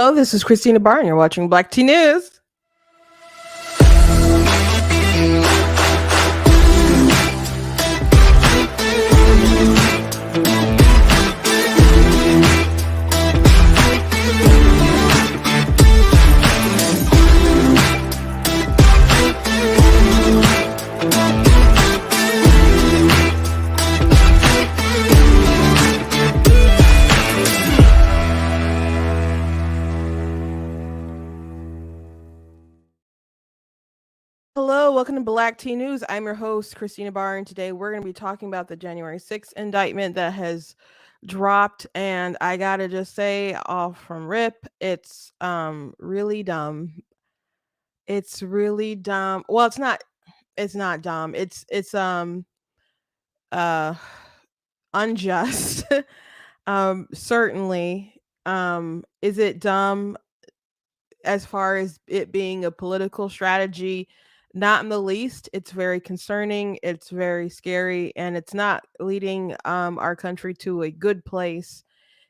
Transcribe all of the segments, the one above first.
Hello, this is Christina Barr, and you're watching Black Tea News. Hello, welcome to Black Tea News. I'm your host, Christina Barr, and today we're going to be talking about the January 6th indictment that has dropped. And I gotta just say, off from rip, it's really dumb. It's really dumb. Well, it's not. It's not dumb. It's uh unjust. Certainly. Is it dumb as far as it being a political strategy? Not in the least. It's very concerning, it's very scary, and it's not leading our country to a good place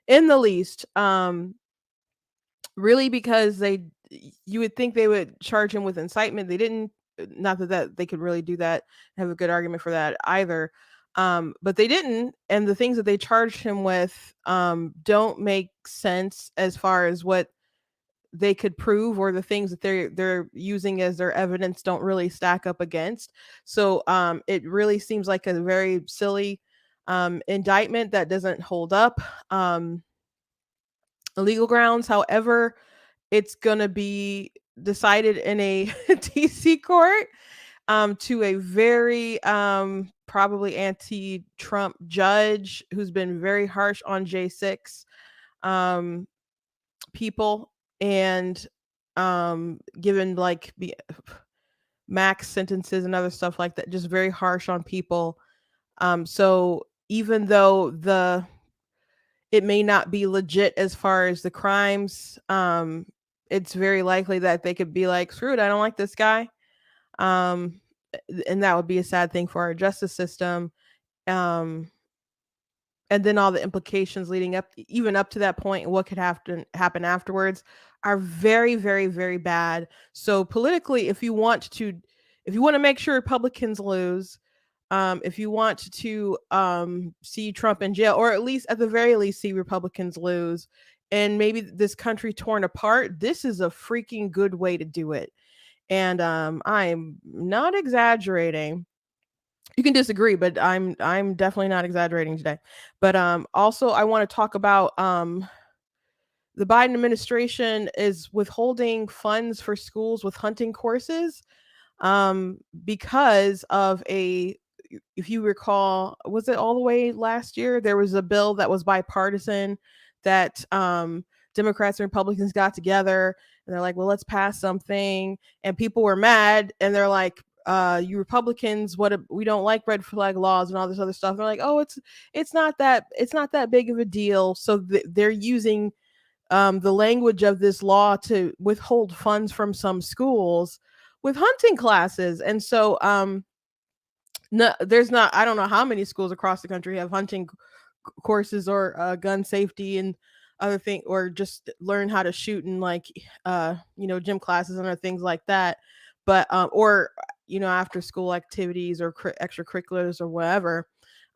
in the least. Really, because you would think they would charge him with incitement. They didn't. Not that they could really do that, have a good argument for that either. But they didn't, and the things that they charged him with don't make sense as far as what they could prove, or the things that they're using as their evidence don't really stack up against. So it really seems like a very silly indictment that doesn't hold up legal grounds. However, it's going to be decided in a DC court to a very probably anti-Trump judge who's been very harsh on J6 um, people, and given like max sentences and other stuff like that, just very harsh on people. So even though it may not be legit as far as the crimes, it's very likely that they could be like, screw it, I don't like this guy. Um, and that would be a sad thing for our justice system. Um, and then all the implications leading up, even up to that point, and what could happen afterwards, are very, very, very bad. So politically, if you want to make sure Republicans lose, if you want to see Trump in jail, or at least at the very least see Republicans lose, and maybe this country torn apart, this is a freaking good way to do it. And I'm not exaggerating. You can disagree, but I'm definitely not exaggerating today. But also I want to talk about the Biden administration is withholding funds for schools with hunting courses because of a, if you recall, was it all the way last year? There was a bill that was bipartisan that Democrats and Republicans got together, and they're like, well, let's pass something. And people were mad, and they're like, you Republicans, we don't like red flag laws and all this other stuff. And they're like, oh, it's not that big of a deal. So they're using the language of this law to withhold funds from some schools with hunting classes. And so no, there's not, I don't know how many schools across the country have hunting courses, or gun safety and other thing, or just learn how to shoot in like gym classes and other things like that. But or after school activities or extracurriculars or whatever.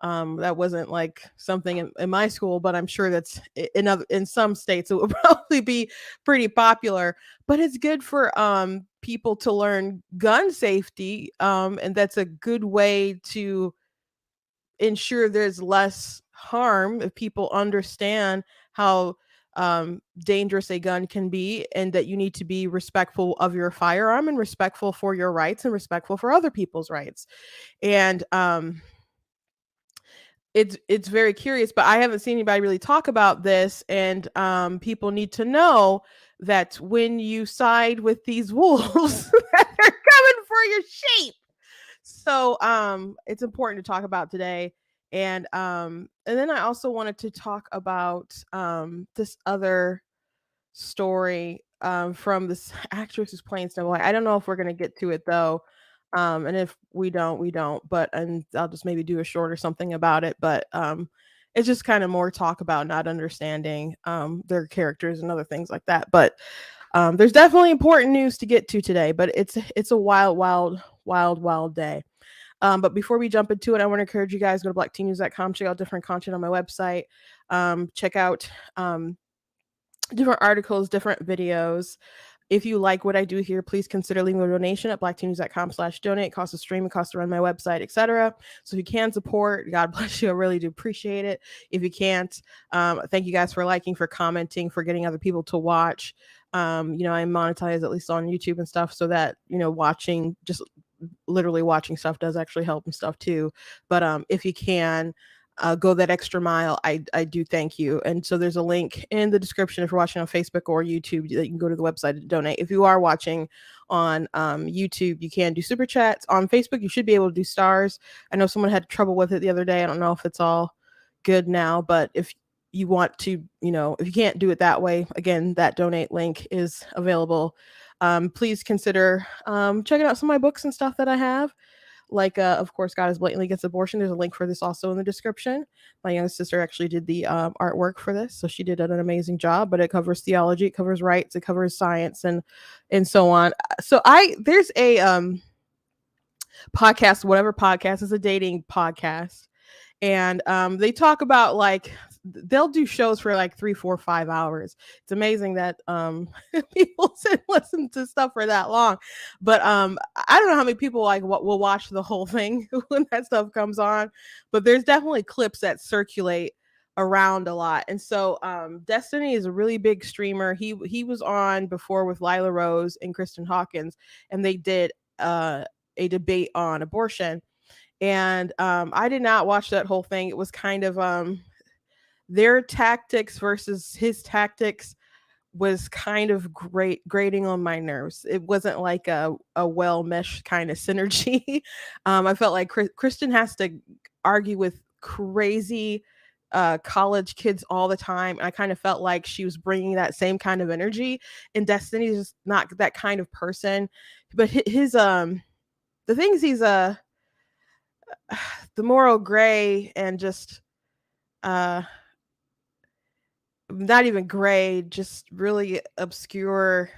That wasn't like something in my school, but I'm sure that's in some states it would probably be pretty popular. But it's good for people to learn gun safety, and that's a good way to ensure there's less harm if people understand how dangerous a gun can be, and that you need to be respectful of your firearm, and respectful for your rights, and respectful for other people's rights. And it's very curious, but I haven't seen anybody really talk about this. And people need to know that when you side with these wolves, that they're coming for your sheep. So it's important to talk about today. And then I also wanted to talk about this other story from this actress who's playing Snow White. I don't know if we're gonna get to it though. And if we don't, we don't. But and I'll just maybe do a short or something about it. But it's just kind of more talk about not understanding their characters and other things like that. But there's definitely important news to get to today, but it's a wild day. But before we jump into it, I want to encourage you guys, go to blackteennews.com, check out different content on my website, check out different articles, different videos. If you like what I do here, please consider leaving a donation at blackteennews.com/donate. It costs to stream, it costs to run my website, etc. So if you can support, God bless you. I really do appreciate it. If you can't, thank you guys for liking, for commenting, for getting other people to watch. I monetize at least on YouTube and stuff, so that watching, just literally watching stuff, does actually help and stuff too. But if you can, go that extra mile, I do thank you. And so there's a link in the description if you're watching on Facebook or YouTube that you can go to the website to donate. If you are watching on YouTube, you can do super chats. On Facebook, you should be able to do stars. I know someone had trouble with it the other day. I don't know if it's all good now, but if you want to, if you can't do it that way, again, that donate link is available. Please consider checking out some of my books and stuff that I have. Like, of course, God is blatantly against abortion. There's a link for this also in the description. My youngest sister actually did the artwork for this, so she did an amazing job. But it covers theology, it covers rights, it covers science, and so on. So there's a podcast, whatever podcast is, a dating podcast, and they talk about, like, they'll do shows for like 3, 4, 5 hours. It's amazing that people sit and listen to stuff for that long. But I don't know how many people like will watch the whole thing when that stuff comes on, but there's definitely clips that circulate around a lot. And so Destiny is a really big streamer. He was on before with Lila Rose and Kristen Hawkins, and they did a debate on abortion. And I did not watch that whole thing. It was kind of their tactics versus his tactics was kind of grating on my nerves. It wasn't like a well meshed kind of synergy. I felt like Kristen has to argue with crazy college kids all the time. I kind of felt like she was bringing that same kind of energy, and Destiny's just not that kind of person. But his the things he's the moral gray and just not even gray, just really obscure,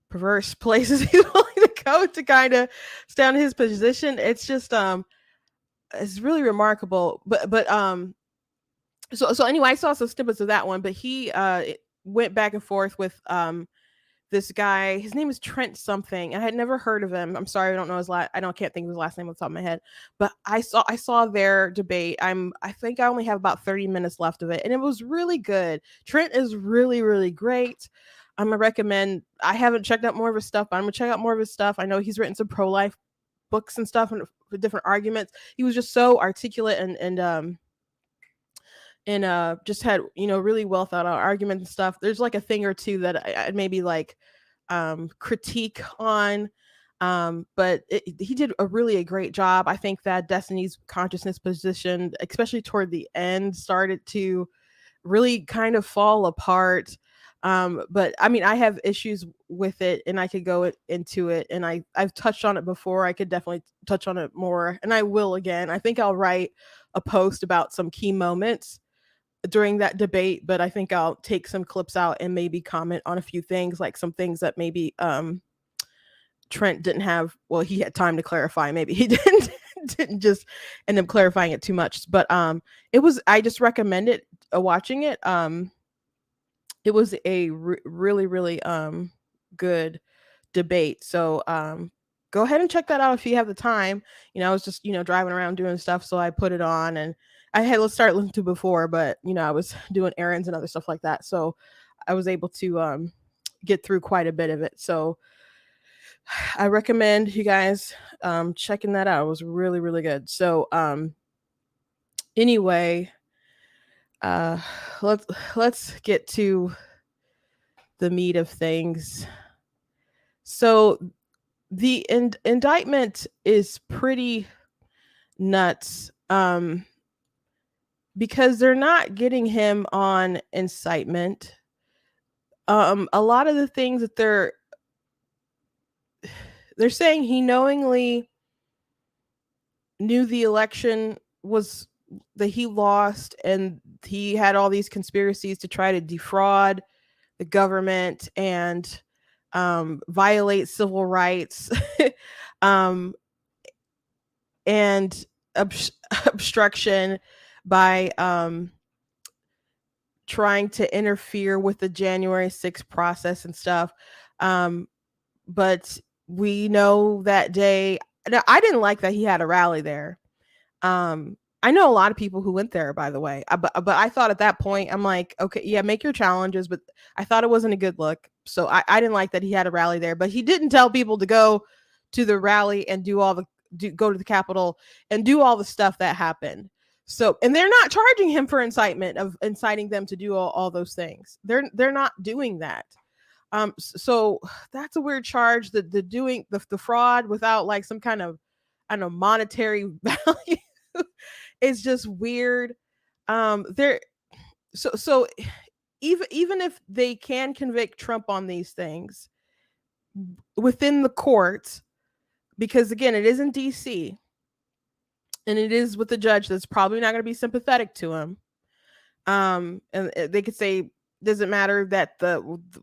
perverse places he's willing to go to kind of stand his position. It's just it's really remarkable. So anyway, I saw some snippets of that one, but he went back and forth with this guy. His name is Trent something. I had never heard of him. I'm sorry, I don't know his last. Can't think of his last name off the top of my head. But I saw their debate. I think I only have about 30 minutes left of it, and it was really good. Trent is really great. I'm gonna recommend. I haven't checked out more of his stuff, but I'm gonna check out more of his stuff. I know he's written some pro-life books and stuff and for different arguments. He was just so articulate and just had really well thought out arguments and stuff. There's like a thing or two that I'd maybe like critique on, but he did a great job. I think that Destiny's consciousness position, especially toward the end, started to really kind of fall apart. But I mean, I have issues with it, and I could go into it, and I've touched on it before. I could definitely touch on it more, and I will again. I think I'll write a post about some key moments during that debate, but I think I'll take some clips out and maybe comment on a few things, like some things that maybe Trent didn't have. Well, he had time to clarify. Maybe he didn't just end up clarifying it too much. But I just recommend it, watching it. It was a really good debate. So go ahead and check that out if you have the time. I was just driving around doing stuff, so I put it on, and I had start listening to before, but I was doing errands and other stuff like that, so I was able to get through quite a bit of it. So I recommend you guys checking that out. It was really good. So anyway, let's get to the meat of things. So the indictment is pretty nuts. Because they're not getting him on incitement. A lot of the things that they're saying, he knowingly knew the election was that he lost, and he had all these conspiracies to try to defraud the government and violate civil rights, um, and obstruction by trying to interfere with the January 6th process and stuff. Um, but we know that day. Now, I didn't like that he had a rally there. I know a lot of people who went there, by the way. But I thought at that point, I'm like, okay, yeah, make your challenges, but I thought it wasn't a good look. So I didn't like that he had a rally there. But he didn't tell people to go to the rally and go to the Capitol and do all the stuff that happened. So, and they're not charging him for incitement of inciting them to do all those things. They're not doing that. So that's a weird charge. The doing the fraud without like some kind of, I don't know, monetary value is just weird. There so even if they can convict Trump on these things within the courts, because again, it is in DC and it is with a judge that's probably not going to be sympathetic to him. And they could say, doesn't matter that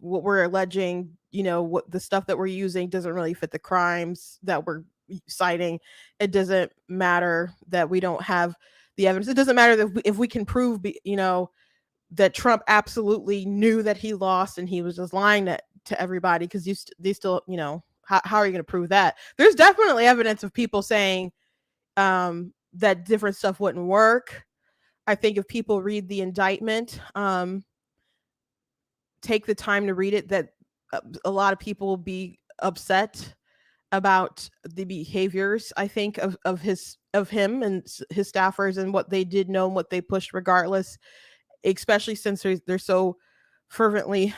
what we're alleging, what the stuff that we're using doesn't really fit the crimes that we're citing. It doesn't matter that we don't have the evidence. It doesn't matter that if we can prove, that Trump absolutely knew that he lost and he was just lying to everybody, because they still, how are you going to prove that? There's definitely evidence of people saying that different stuff wouldn't work. I think if people read the indictment, take the time to read it, that a lot of people will be upset about the behaviors, I think, of him and his staffers and what they did know and what they pushed regardless, especially since they're so fervently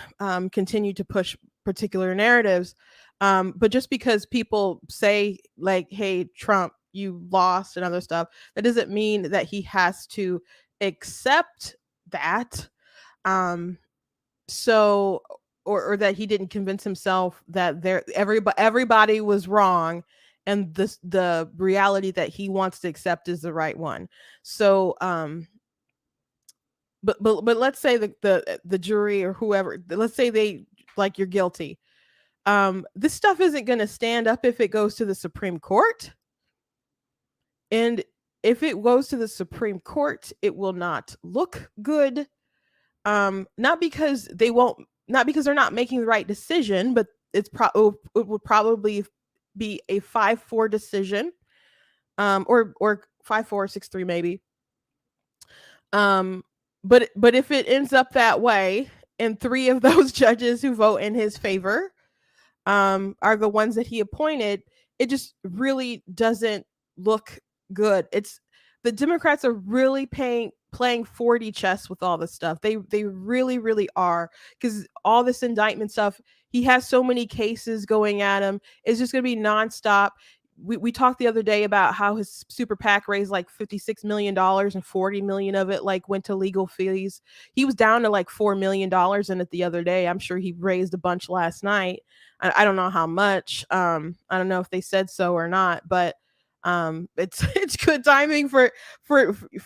continue to push particular narratives. But just because people say like, hey, Trump, you lost and other stuff, that doesn't mean that he has to accept that. So or that he didn't convince himself that everybody was wrong and the reality that he wants to accept is the right one. So but let's say the jury or whoever, let's say they like, you're guilty. This stuff isn't going to stand up if it goes to the Supreme Court. And if it goes to the Supreme Court, it will not look good. Not because they're not making the right decision, but it would probably be a 5-4 decision, or 5-4, 6-3 maybe. But if it ends up that way, and 3 of those judges who vote in his favor are the ones that he appointed, it just really doesn't look good. It's the Democrats are really playing 4D chess with all this stuff. They really, really are, because all this indictment stuff, he has so many cases going at him. It's just going to be nonstop. We talked the other day about how his super PAC raised like $56 million and 40 million of it like went to legal fees. He was down to like $4 million in it the other day. I'm sure he raised a bunch last night. I don't know how much. I don't know if they said so or not, but it's good timing for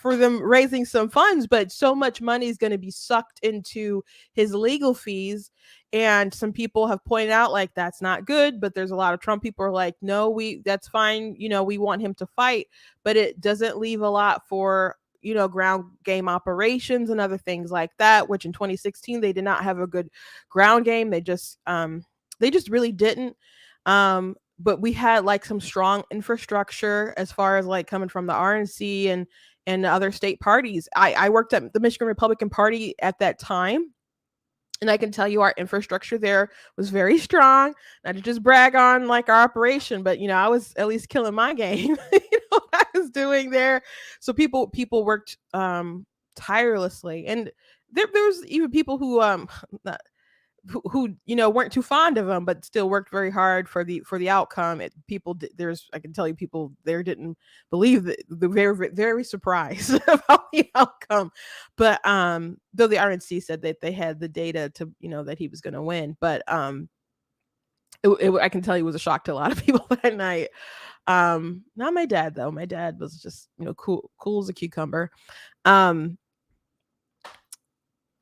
them raising some funds. But so much money is going to be sucked into his legal fees, and some people have pointed out like that's not good. But there's a lot of Trump people are like, no, that's fine, we want him to fight, but it doesn't leave a lot for ground game operations and other things like that, which in 2016 they did not have a good ground game. They just really didn't. But we had like some strong infrastructure as far as like coming from the RNC and other state parties. I worked at the Michigan Republican Party at that time, and I can tell you our infrastructure there was very strong. Not to just brag on like our operation, but I was at least killing my game. What I was doing there. So people worked tirelessly, and there was even people who who weren't too fond of him, but still worked very hard for the outcome. I can tell you, people there didn't believe that. They were very surprised about the outcome. But though the RNC said that they had the data to that he was going to win, but I can tell you it was a shock to a lot of people that night. Not my dad though. My dad was just, cool as a cucumber. Um,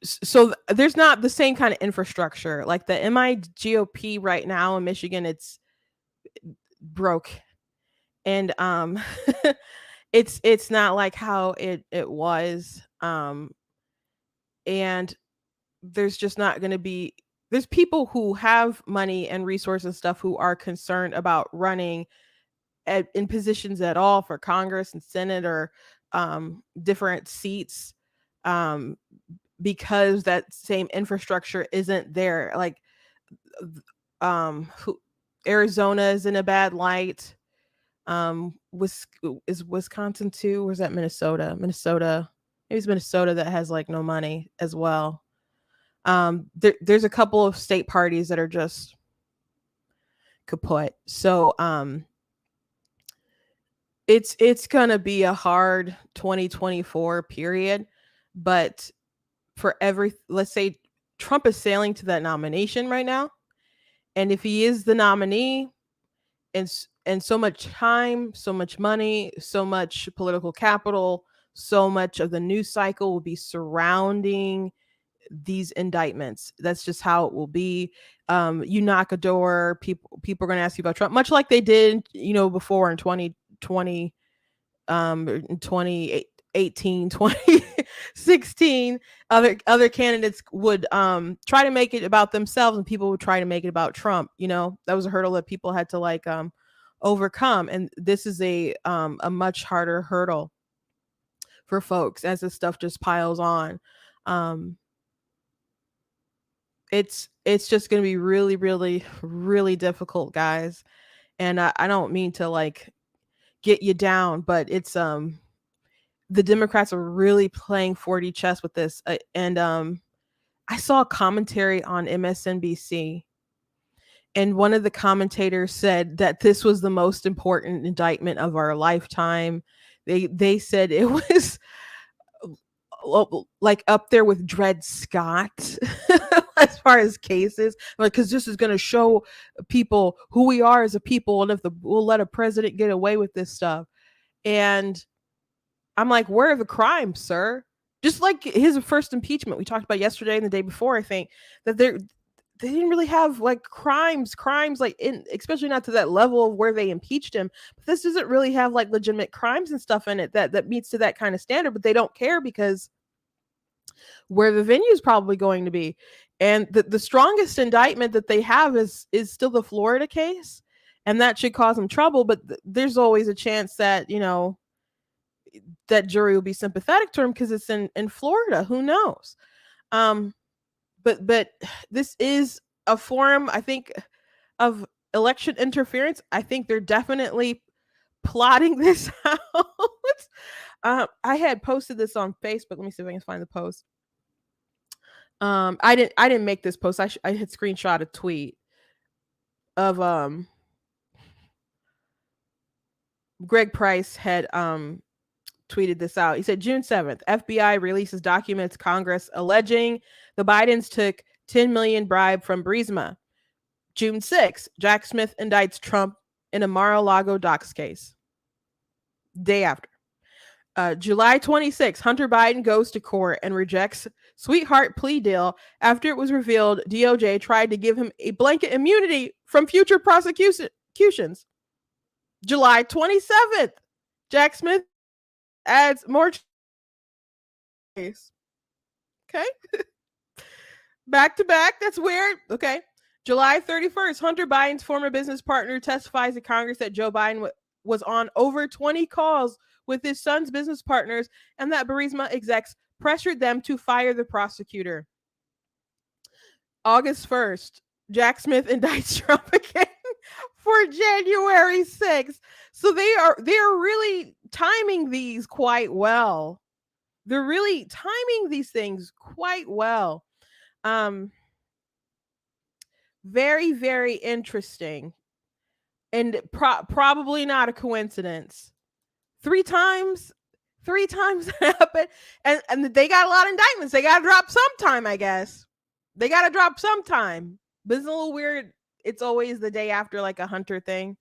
so there's not the same kind of infrastructure like the MI GOP right now in Michigan. It's broke, and it's not like how it was. And there's just not going to be, there's people who have money and resources and stuff who are concerned about running in positions at all for Congress and Senate or different seats, um, because that same infrastructure isn't there. Like, who, Arizona is in a bad light. Is Wisconsin too? Or is that Minnesota? Maybe it's Minnesota that has like no money as well. There's a couple of state parties that are just kaput. So it's gonna be a hard 2024 period. But let's say Trump is sailing to that nomination right now, and if he is the nominee, and so much time, so much money, so much political capital, so much of the news cycle will be surrounding these indictments. That's just how it will be. You knock a door, people are going to ask you about Trump, much like they did, before in 2020, in 2018, 2016. Other candidates would try to make it about themselves, and people would try to make it about Trump. That was a hurdle that people had to like overcome, and this is a much harder hurdle for folks as this stuff just piles on. It's just going to be really, really, really difficult, guys. And I don't mean to like get you down, but it's the Democrats are really playing 4D chess with this. And I saw a commentary on MSNBC, and one of the commentators said that this was the most important indictment of our lifetime. They said it was like up there with Dred Scott as far as cases, like, because this is going to show people who we are as a people, and if we'll let a president get away with this stuff. And I'm like, where are the crimes, sir? Just like his first impeachment we talked about yesterday and the day before, I think that they didn't really have like crimes like especially not to that level of where they impeached him. But this doesn't really have like legitimate crimes and stuff in it that meets to that kind of standard, but they don't care because where the venue is probably going to be. And the strongest indictment that they have is still the Florida case, and that should cause them trouble. But there's always a chance that that jury will be sympathetic to him because it's in Florida. Who knows? But this is a form, I think, of election interference. I think they're definitely plotting this out. I had posted this on Facebook. Let me see if I can find the post. I didn't make this post. I had screenshot a tweet of Greg Price had tweeted this out. He said, June 7th, FBI releases documents Congress alleging the Bidens took 10 million bribe from Burisma. June 6th, Jack Smith indicts Trump in a Mar-a-Lago docs case. Day after. July 26th, Hunter Biden goes to court and rejects sweetheart plea deal after it was revealed DOJ tried to give him a blanket immunity from future prosecutions. July 27th, Jack Smith adds more case. Okay. Back to back. That's weird. Okay. July 31st, Hunter Biden's former business partner testifies to Congress that Joe Biden was on over 20 calls with his son's business partners and that Burisma execs pressured them to fire the prosecutor. August 1st, Jack Smith indicts Trump again for January 6th. So they are really timing these quite well. They're really timing these things quite well. Very, very interesting. And probably not a coincidence. Three times that happened. And they got a lot of indictments. They got to drop sometime, I guess. They got to drop sometime. But it's a little weird. It's always the day after like a Hunter thing.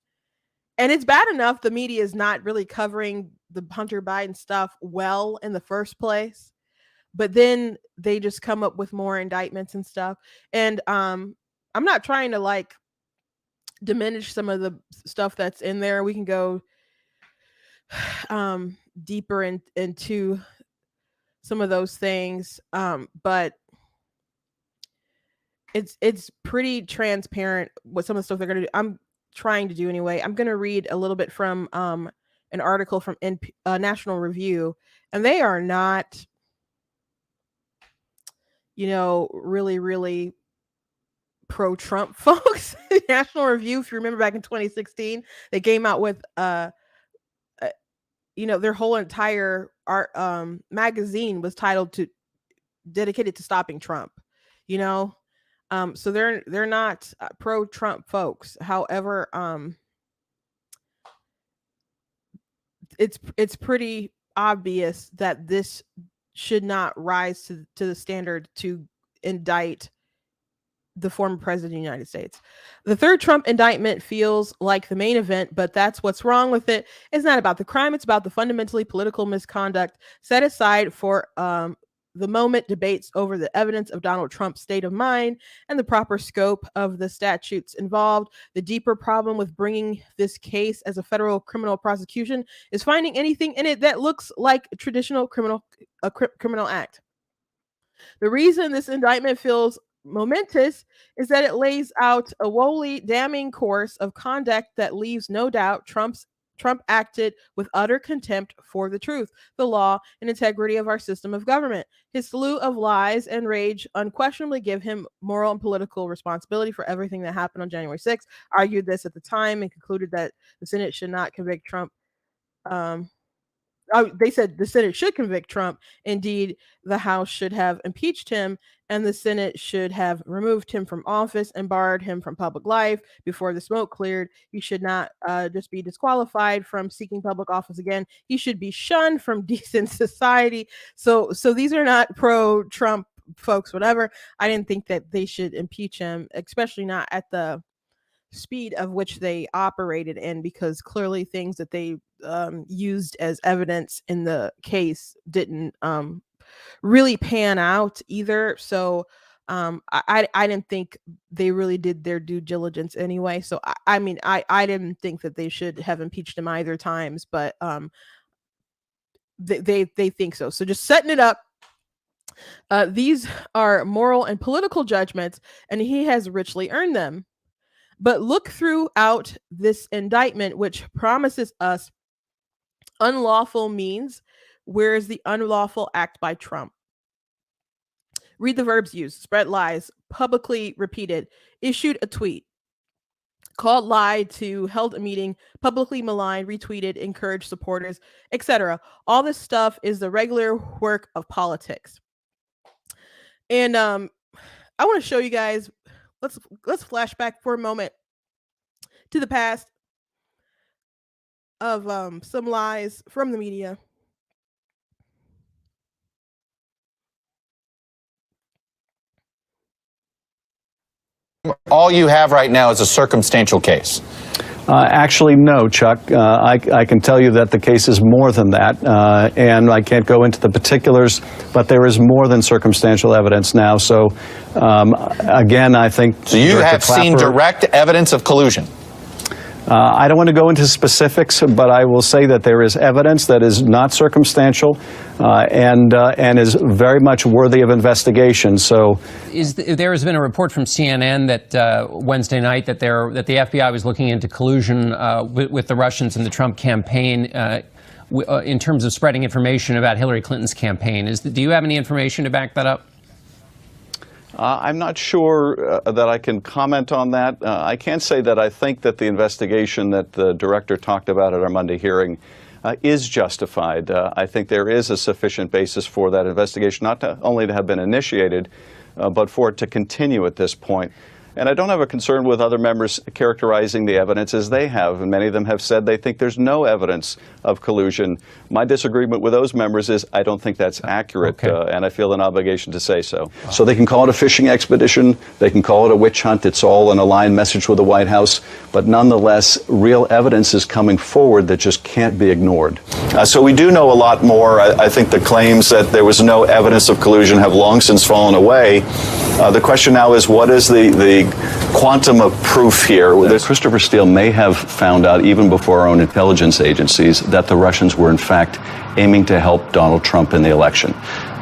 And it's bad enough the media is not really covering the Hunter Biden stuff well in the first place, but then they just come up with more indictments and stuff. And I'm not trying to like diminish some of the stuff that's in there. We can go deeper into some of those things, but it's pretty transparent what some of the stuff they're going to do. I'm trying to do anyway. I'm going to read a little bit from an article from National Review, and they are not, really pro-Trump folks. National Review, if you remember back in 2016, they came out with their whole entire art magazine was dedicated to stopping Trump. So they're not pro-Trump folks. However, it's pretty obvious that this should not rise to the standard to indict the former president of the United States. The third Trump indictment feels like the main event, but that's what's wrong with it. It's not about the crime. It's about the fundamentally political misconduct set aside for the moment debates over the evidence of Donald Trump's state of mind and the proper scope of the statutes involved. The deeper problem with bringing this case as a federal criminal prosecution is finding anything in it that looks like a traditional criminal act. The reason this indictment feels momentous is that it lays out a woefully damning course of conduct that leaves no doubt Trump acted with utter contempt for the truth, the law, and integrity of our system of government. His slew of lies and rage unquestionably give him moral and political responsibility for everything that happened on January 6th. Argued this at the time and concluded that the Senate should not convict Trump. They said the Senate should convict Trump. Indeed, the House should have impeached him, and the Senate should have removed him from office and barred him from public life before the smoke cleared. He should not just be disqualified from seeking public office again. He should be shunned from decent society. So these are not pro-Trump folks, whatever. I didn't think that they should impeach him, especially not at the speed of which they operated in, because clearly things that they used as evidence in the case didn't really pan out either. So I didn't think they really did their due diligence anyway. So I mean I didn't think that they should have impeached him either times, but they think so. So just setting it up. These are moral and political judgments, and he has richly earned them. But look throughout this indictment, which promises us unlawful means. Where is the unlawful act by Trump? Read the verbs used: spread lies, publicly repeated, issued a tweet, called, lied to, held a meeting, publicly maligned, retweeted, encouraged supporters, etc. All this stuff is the regular work of politics. And I want to show you guys. Let's flash back for a moment to the past of some lies from the media. All you have right now is a circumstantial case. Actually, no, Chuck. I can tell you that the case is more than that, and I can't go into the particulars, but there is more than circumstantial evidence now. So, again, I think... So you have seen direct evidence of collusion? I don't want to go into specifics, but I will say that there is evidence that is not circumstantial and is very much worthy of investigation. So, there has been a report from CNN that Wednesday night that the FBI was looking into collusion with the Russians and the Trump campaign in terms of spreading information about Hillary Clinton's campaign. Do you have any information to back that up? I'm not sure that I can comment on that. I can say that I think that the investigation that the director talked about at our Monday hearing is justified. I think there is a sufficient basis for that investigation, not only to have been initiated, but for it to continue at this point. And I don't have a concern with other members characterizing the evidence as they have, and many of them have said they think there's no evidence of collusion. My disagreement with those members is I don't think that's accurate, and I feel an obligation to say so. So they can call it a fishing expedition, they can call it a witch hunt, it's all an aligned message with the White House, but nonetheless, real evidence is coming forward that just can't be ignored. So we do know a lot more. I think the claims that there was no evidence of collusion have long since fallen away. The question now is, what is the quantum of proof here? That Christopher Steele may have found out, even before our own intelligence agencies, that the Russians were in fact aiming to help Donald Trump in the election.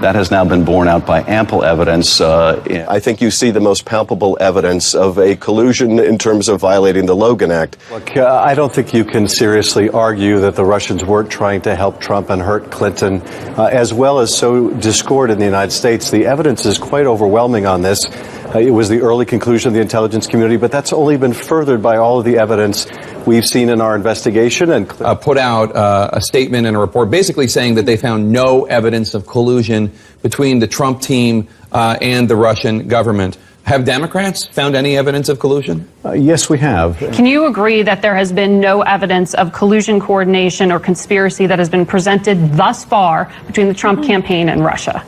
That has now been borne out by ample evidence. I think you see the most palpable evidence of a collusion in terms of violating the Logan Act. Look, I don't think you can seriously argue that the Russians weren't trying to help Trump and hurt Clinton, as well as sow discord in the United States. The evidence is quite overwhelming on this. It was the early conclusion of the intelligence community, but that's only been furthered by all of the evidence we've seen in our investigation. And put out a statement and a report basically saying that they found no evidence of collusion between the Trump team and the Russian government. Have Democrats found any evidence of collusion? Yes, we have. Can you agree that there has been no evidence of collusion, coordination, or conspiracy that has been presented thus far between the Trump campaign and Russia?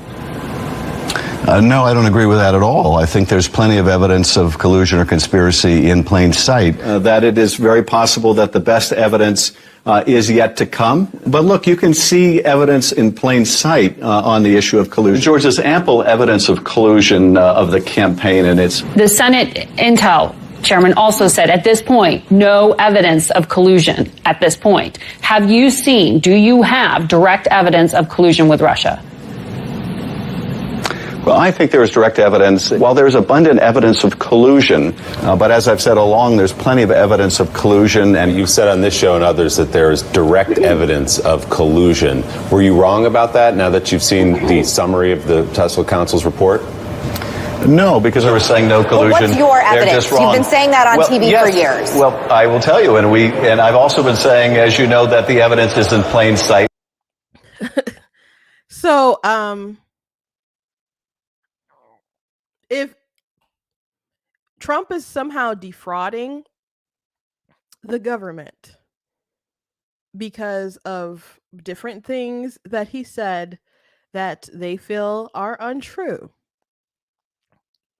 No, I don't agree with that at all. I think there's plenty of evidence of collusion or conspiracy in plain sight. That it is very possible that the best evidence is yet to come. But look, you can see evidence in plain sight on the issue of collusion. George, there's ample evidence of collusion of the campaign, and it's... The Senate Intel Chairman also said at this point, no evidence of collusion at this point. Have you seen, do you have direct evidence of collusion with Russia? Well, I think there is direct evidence. While there's abundant evidence of collusion, but as I've said along, there's plenty of evidence of collusion. And you've said on this show and others that there is direct evidence of collusion. Were you wrong about that now that you've seen the summary of the Special Counsel's report? No, because I was saying no collusion. Well, what's your evidence? You've been saying that on TV yes, for years. Well, I will tell you, and I've also been saying, as you know, that the evidence is in plain sight. So, if Trump is somehow defrauding the government because of different things that he said that they feel are untrue,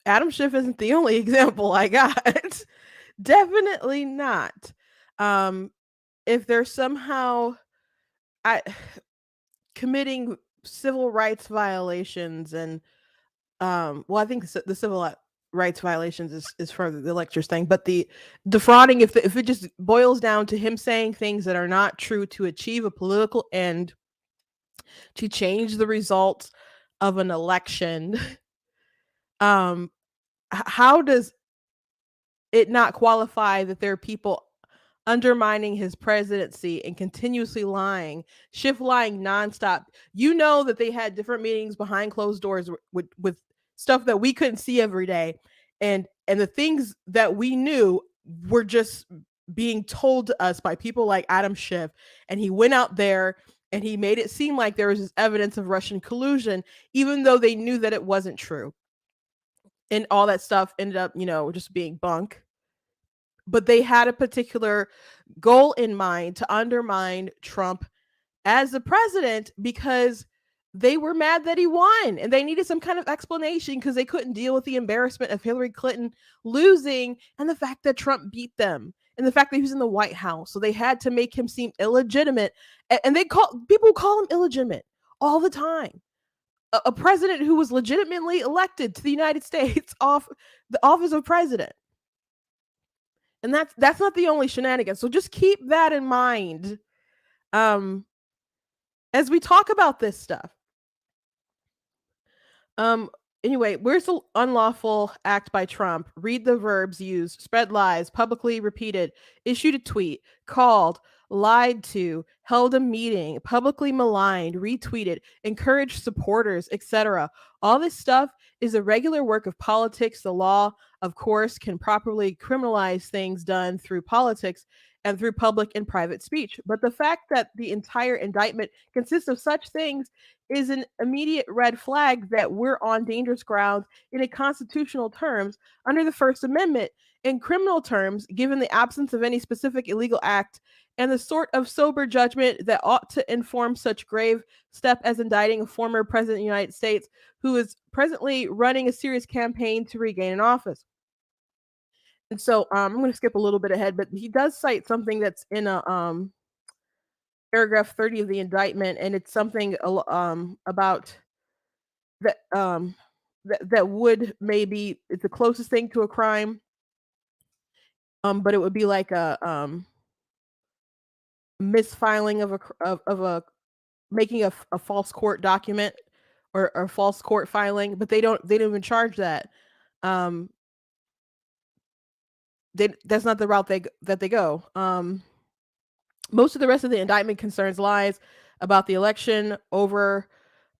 Adam Schiff isn't the only example I got. Definitely not. If they're somehow committing civil rights violations and well, I think the civil rights violations is for the electors thing, but the defrauding, if it just boils down to him saying things that are not true to achieve a political end, to change the results of an election, how does it not qualify that there are people undermining his presidency and continuously lying, Schiff lying nonstop? You know that they had different meetings behind closed doors with stuff that we couldn't see every day, and the things that we knew were just being told to us by people like Adam Schiff. And he went out there and he made it seem like there was this evidence of Russian collusion, even though they knew that it wasn't true. And all that stuff ended up, just being bunk. But they had a particular goal in mind to undermine Trump as the president because they were mad that he won and they needed some kind of explanation because they couldn't deal with the embarrassment of Hillary Clinton losing and the fact that Trump beat them and the fact that he was in the White House. So they had to make him seem illegitimate. And people call him illegitimate all the time. A president who was legitimately elected to the United States off the office of president. And that's not the only shenanigans. So just keep that in mind as we talk about this stuff. Anyway, where's the unlawful act by Trump? Read the verbs used: spread lies, publicly repeated, issued a tweet, called, lied to, held a meeting, publicly maligned, retweeted, encouraged supporters, etc. All this stuff is a regular work of politics. The law, of course, can properly criminalize things done through politics and through public and private speech. But the fact that the entire indictment consists of such things is an immediate red flag that we're on dangerous ground in a constitutional terms under the First Amendment. In criminal terms, given the absence of any specific illegal act and the sort of sober judgment that ought to inform such grave step as indicting a former president of the United States who is presently running a serious campaign to regain an office. And so I'm going to skip a little bit ahead, but he does cite something that's in a paragraph 30 of the indictment, and it's something about that that would maybe it's the closest thing to a crime, but it would be like a misfiling of a making a false court document or false court filing, but they don't even charge that. That's not the route that they go. Most of the rest of the indictment concerns lies about the election, over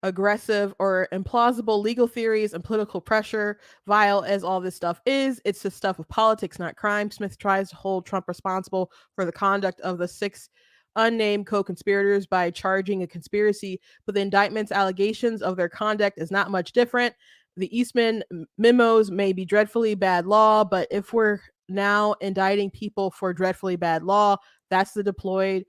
aggressive or implausible legal theories and political pressure. Vile as all this stuff is, it's the stuff of politics, not crime. Smith tries to hold Trump responsible for the conduct of the 6 unnamed co-conspirators by charging a conspiracy, but the indictment's allegations of their conduct is not much different. The Eastman memos may be dreadfully bad law, but if we're now indicting people for dreadfully bad law, that's the deployed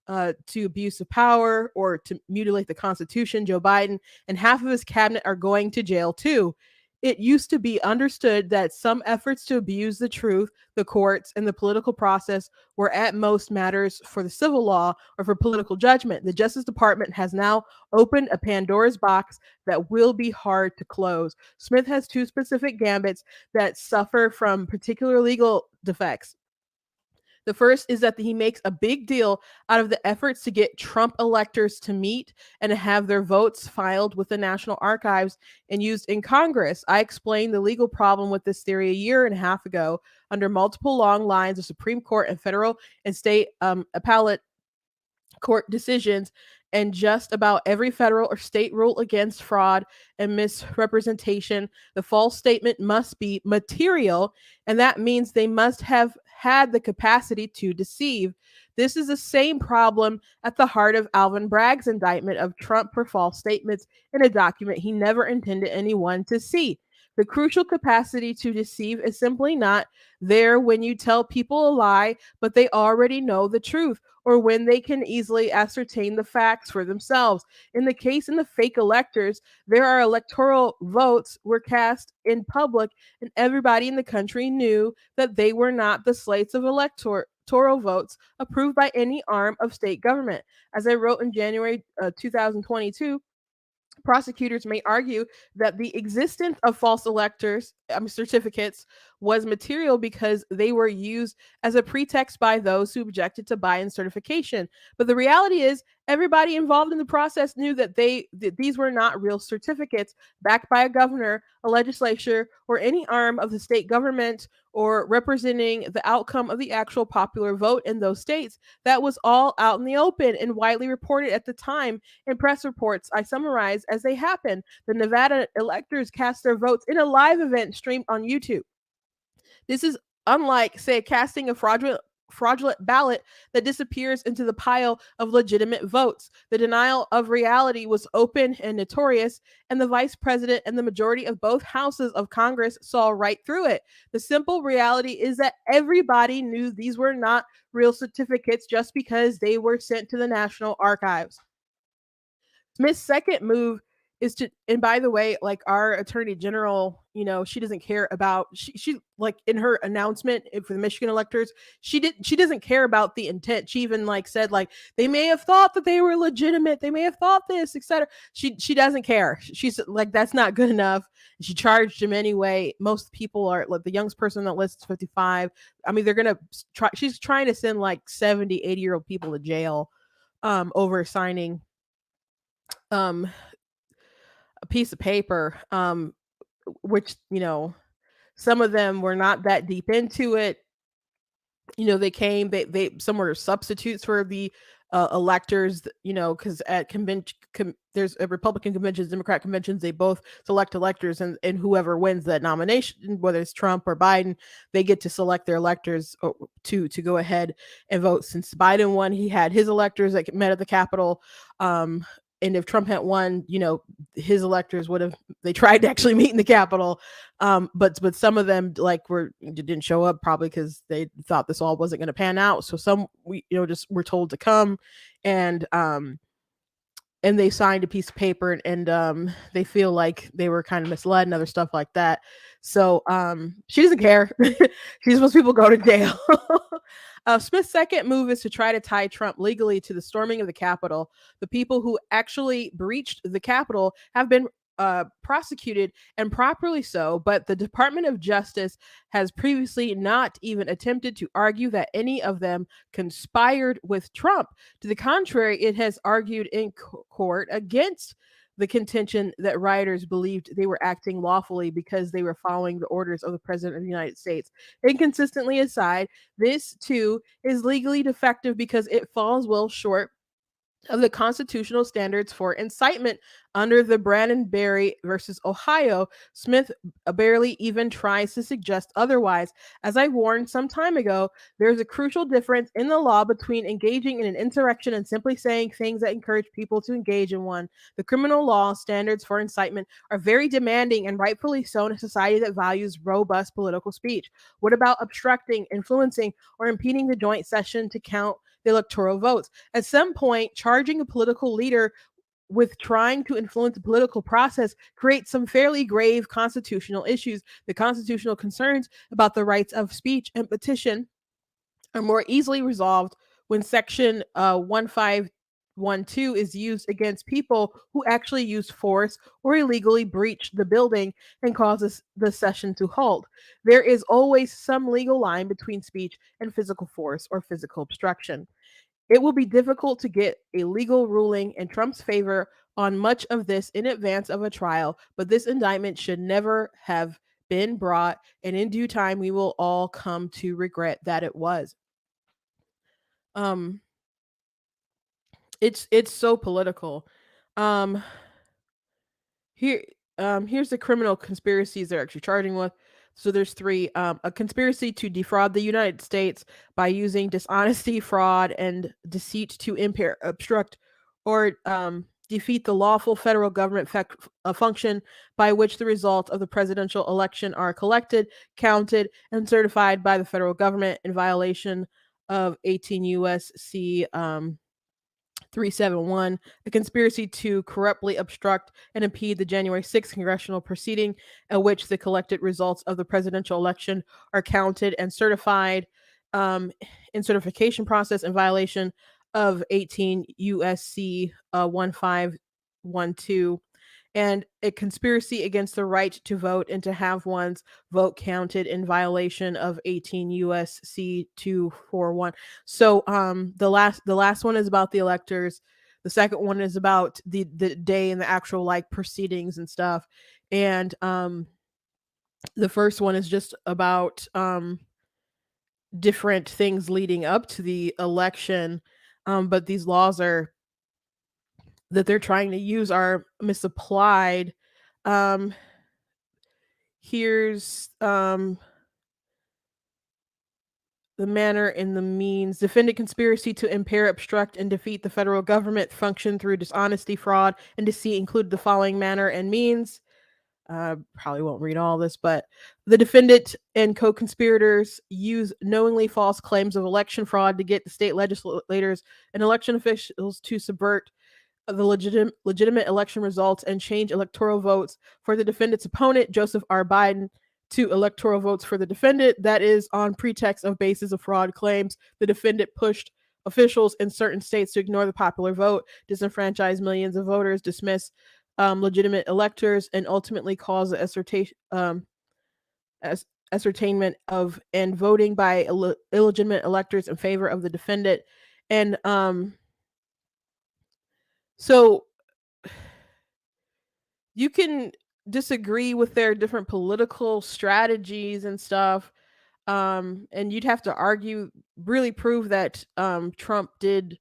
to abuse of power or to mutilate the Constitution. Joe Biden and half of his cabinet are going to jail too. It used to be understood that some efforts to abuse the truth, the courts, and the political process were at most matters for the civil law or for political judgment. The Justice Department has now opened a Pandora's box that will be hard to close. Smith has 2 specific gambits that suffer from particular legal defects. The first is that he makes a big deal out of the efforts to get Trump electors to meet and to have their votes filed with the National Archives and used in Congress. I explained the legal problem with this theory a year and a half ago under multiple long lines of Supreme Court and federal and state appellate court decisions, and just about every federal or state rule against fraud and misrepresentation. The false statement must be material, and that means they must have had the capacity to deceive. This is the same problem at the heart of Alvin Bragg's indictment of Trump for false statements in a document he never intended anyone to see. The crucial capacity to deceive is simply not there when you tell people a lie, but they already know the truth, or when they can easily ascertain the facts for themselves. In the case in the fake electors, there are electoral votes were cast in public, and everybody in the country knew that they were not the slates of electoral votes approved by any arm of state government. As I wrote in January 2022, prosecutors may argue that the existence of false electors certificates was material because they were used as a pretext by those who objected to Biden's certification. But the reality is, everybody involved in the process knew that these were not real certificates backed by a governor, a legislature, or any arm of the state government or representing the outcome of the actual popular vote in those states. That was all out in the open and widely reported at the time in press reports I summarize as they happened. The Nevada electors cast their votes in a live event streamed on YouTube. This is unlike, say, casting a fraudulent ballot that disappears into the pile of legitimate votes. The denial of reality was open and notorious, and the vice president and the majority of both houses of Congress saw right through it. The simple reality is that everybody knew these were not real certificates just because they were sent to the National Archives. Smith's second move is to, and by the way, like our attorney general, she doesn't care about, she like in her announcement for the Michigan electors, she doesn't care about the intent. She even said they may have thought that they were legitimate, they may have thought this, etc. She doesn't care. She's like, that's not good enough. She charged him anyway. Most people are like, the youngest person that lists 55. I mean, they're gonna try. She's trying to send 70, 80-year-old people to jail over signing a piece of paper, which some of them were not that deep into it, They came, some were substitutes for the electors, because at there's a Republican conventions, Democrat conventions, they both select electors, and whoever wins that nomination, whether it's Trump or Biden, they get to select their electors to go ahead and vote. Since Biden won, he had his electors that met at the Capitol. And if Trump had won, his electors would have, they tried to actually meet in the Capitol. But some of them didn't show up, probably because they thought this all wasn't going to pan out. So some just were told to come, and they signed a piece of paper, and they feel like they were kind of misled and other stuff like that. So she doesn't care. She just wants people to go to jail. Smith's second move is to try to tie Trump legally to the storming of the Capitol. The people who actually breached the Capitol have been prosecuted, and properly so, but the Department of Justice has previously not even attempted to argue that any of them conspired with Trump. To the contrary, it has argued in court against the contention that rioters believed they were acting lawfully because they were following the orders of the President of the United States. Inconsistently aside, this too is legally defective because it falls well short of the constitutional standards for incitement under the Brandenberry versus Ohio. Smith barely even tries to suggest otherwise. As I warned some time ago, there's a crucial difference in the law between engaging in an insurrection and simply saying things that encourage people to engage in one. The criminal law standards for incitement are very demanding, and rightfully so, in a society that values robust political speech. What about obstructing, influencing, or impeding the joint session to count the electoral votes? At some point, charging a political leader with trying to influence the political process creates some fairly grave constitutional issues. The constitutional concerns about the rights of speech and petition are more easily resolved when Section 1512 is used against people who actually use force or illegally breach the building and causes the session to halt. There is always some legal line between speech and physical force or physical obstruction. It will be difficult to get a legal ruling in Trump's favor on much of this in advance of a trial, but this indictment should never have been brought, and in due time we will all come to regret that it was. It's so political. Here's the criminal conspiracies they're actually charging with. So there's three: a conspiracy to defraud the United States by using dishonesty, fraud, and deceit to impair, obstruct, or defeat the lawful federal government function by which the results of the presidential election are collected, counted, and certified by the federal government in violation of 18 U.S.C. 371, a conspiracy to corruptly obstruct and impede the January 6th congressional proceeding at which the collected results of the presidential election are counted and certified in certification process in violation of 18 USC 1512, and a conspiracy against the right to vote and to have one's vote counted in violation of 18 USC 241. So the last one is about the electors. The second one is about the day and the actual proceedings and stuff. And the first one is just about different things leading up to the election. But these laws that they're trying to use are misapplied. Here's the manner and the means. Defendant conspiracy to impair, obstruct, and defeat the federal government function through dishonesty, fraud, and deceit include the following manner and means. Probably won't read all this, but the defendant and co-conspirators use knowingly false claims of election fraud to get the state legislators and election officials to subvert the legitimate election results and change electoral votes for the defendant's opponent, Joseph R. Biden, to electoral votes for the defendant. That is on pretext of basis of fraud claims. The defendant pushed officials in certain states to ignore the popular vote, disenfranchise millions of voters, dismiss legitimate electors, and ultimately cause the ascertainment of and voting by illegitimate electors in favor of the defendant. And so you can disagree with their different political strategies and stuff, And you'd have to really prove that Trump did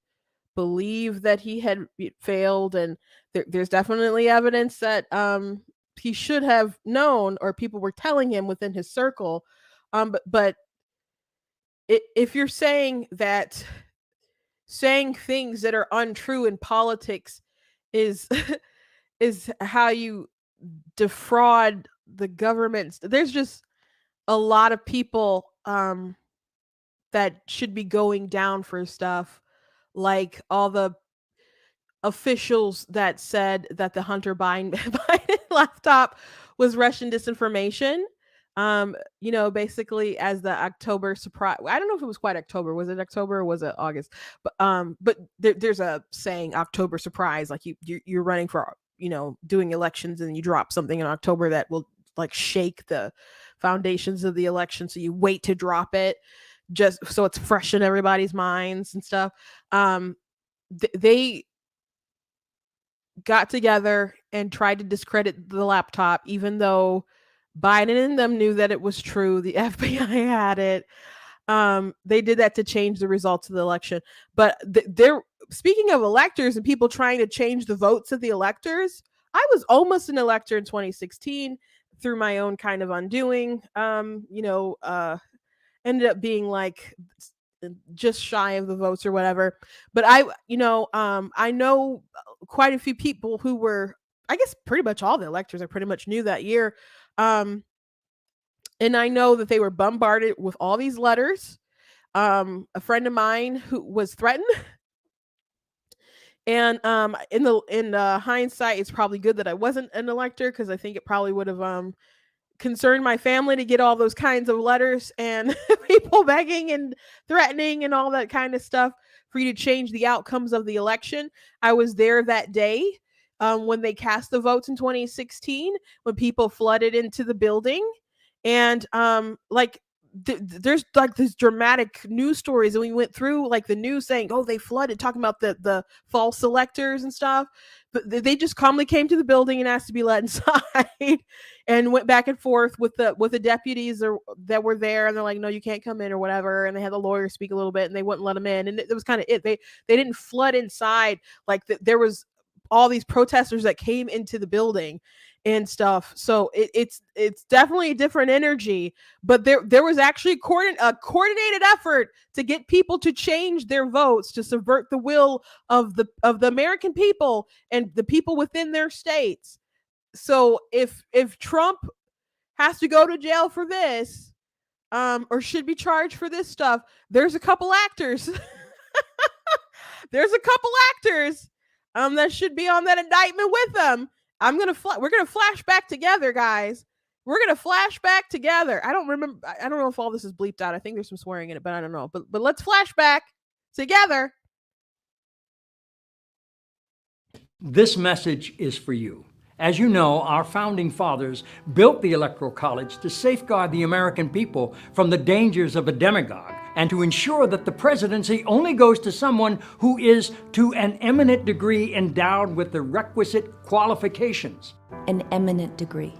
believe that he had failed, and there's definitely evidence that he should have known, or people were telling him within his circle. But if you're saying that saying things that are untrue in politics is is how you defraud the government, there's just a lot of people that should be going down for stuff, like all the officials that said that the Hunter Biden, Biden laptop was Russian disinformation. Basically as the October surprise. I don't know if it was quite October. Was it October or was it August? But there's a saying, October surprise, like you're running for, doing elections, and you drop something in October that will like shake the foundations of the election. So you wait to drop it just so it's fresh in everybody's minds and stuff. They got together and tried to discredit the laptop, even though Biden and them knew that it was true. The FBI had it. They did that to change the results of the election. But they're speaking of electors and people trying to change the votes of the electors. I was almost an elector in 2016 through my own kind of undoing. Ended up being like just shy of the votes or whatever. But I know quite a few people who were, I guess pretty much all the electors I pretty much knew that year. And I know that they were bombarded with all these letters. A friend of mine who was threatened. And in the hindsight, it's probably good that I wasn't an elector, because I think it probably would have concerned my family to get all those kinds of letters and people begging and threatening and all that kind of stuff for you to change the outcomes of the election. I was there that day when they cast the votes in 2016, when people flooded into the building, and there's like these dramatic news stories, and we went through like the news saying, oh, they flooded, talking about the false electors and stuff. But they just calmly came to the building and asked to be let inside and went back and forth with the deputies that were there, and they're like, no, you can't come in or whatever, and they had the lawyer speak a little bit and they wouldn't let them in, and it was kind of it. They didn't flood inside, like there was all these protesters that came into the building and stuff. So it's definitely a different energy, but there was actually a coordinated effort to get people to change their votes, to subvert the will of the American people and the people within their states. So if Trump has to go to jail for this, or should be charged for this stuff, there's a couple actors. There's a couple actors that should be on that indictment with them. We're gonna flash back together, guys. We're gonna flash back together. I don't know if all this is bleeped out. I think there's some swearing in it, but I don't know. But let's flash back together. This message is for you. As you know, our founding fathers built the Electoral College to safeguard the American people from the dangers of a demagogue, and to ensure that the presidency only goes to someone who is to an eminent degree endowed with the requisite qualifications. An eminent degree.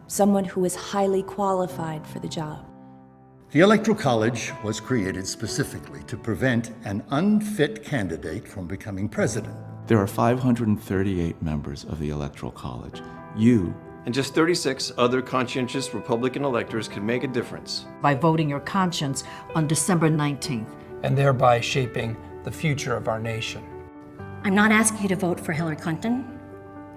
Someone who is highly qualified for the job. The Electoral College was created specifically to prevent an unfit candidate from becoming president. There are 538 members of the Electoral College. You and just 36 other conscientious Republican electors can make a difference. By voting your conscience on December 19th. And thereby shaping the future of our nation. I'm not asking you to vote for Hillary Clinton.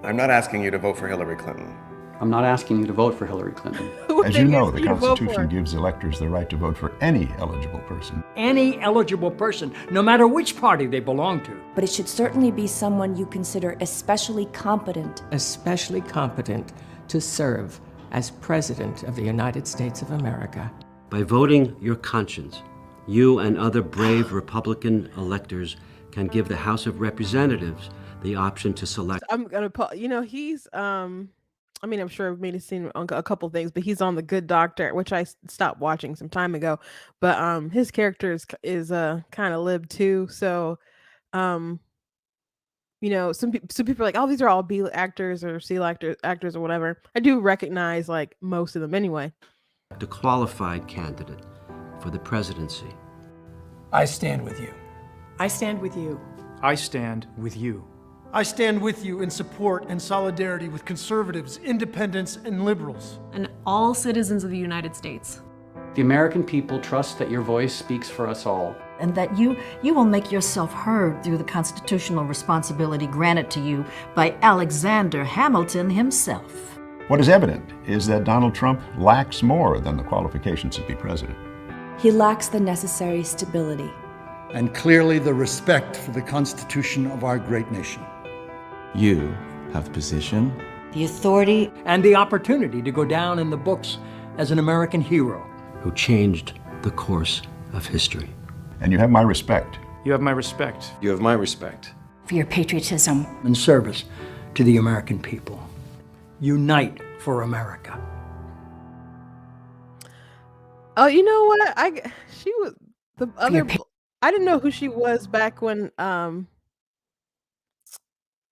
I'm not asking you to vote for Hillary Clinton. I'm not asking you to vote for Hillary Clinton. As you know, the Constitution gives electors the right to vote for any eligible person. Any eligible person, no matter which party they belong to. But it should certainly be someone you consider especially competent. Especially competent to serve as President of the United States of America. By voting your conscience, you and other brave Republican electors can give the House of Representatives the option to select. I'm gonna put, he's I'm sure I've made a scene on a couple things, but he's on The Good Doctor, which I stopped watching some time ago. But his character is kind of lib too. So, some people are like, oh, these are all B actors or C actors or whatever. I do recognize like most of them anyway. a qualified candidate for the presidency. I stand with you. I stand with you. I stand with you. I stand with you in support and solidarity with conservatives, independents, and liberals. And all citizens of the United States. The American people trust that your voice speaks for us all. And that you will make yourself heard through the constitutional responsibility granted to you by Alexander Hamilton himself. What is evident is that Donald Trump lacks more than the qualifications to be president. He lacks the necessary stability. And clearly the respect for the Constitution of our great nation. You have the position, the authority, and the opportunity to go down in the books as an American hero who changed the course of history. And you have my respect. You have my respect. You have my respect. For your patriotism and service to the American people. Unite for America. Oh, you know what? She was the other. I didn't know who she was back when. I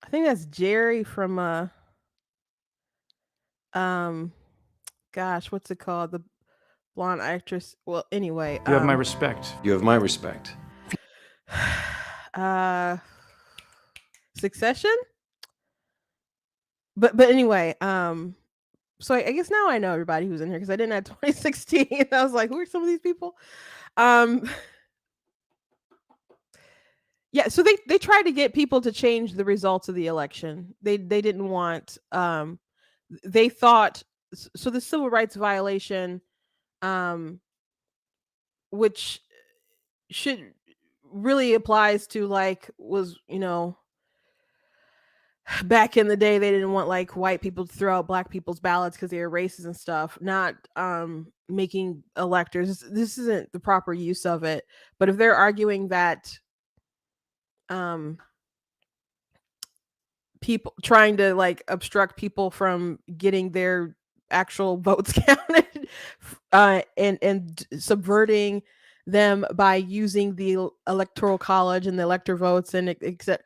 think that's Jerry from. Gosh, what's it called? The blonde actress. Well, anyway. You have my respect. You have my respect. Succession. But anyway, so I guess now I know everybody who's in here because I didn't have 2016. I was like, who are some of these people? Yeah, so they tried to get people to change the results of the election. They didn't want. They thought so. The civil rights violation, which should really applies to was back in the day, they didn't want white people to throw out black people's ballots because they were racist and stuff, not making electors. This isn't the proper use of it. But if they're arguing that people trying to obstruct people from getting their actual votes counted and subverting them by using the Electoral College and the elector votes and except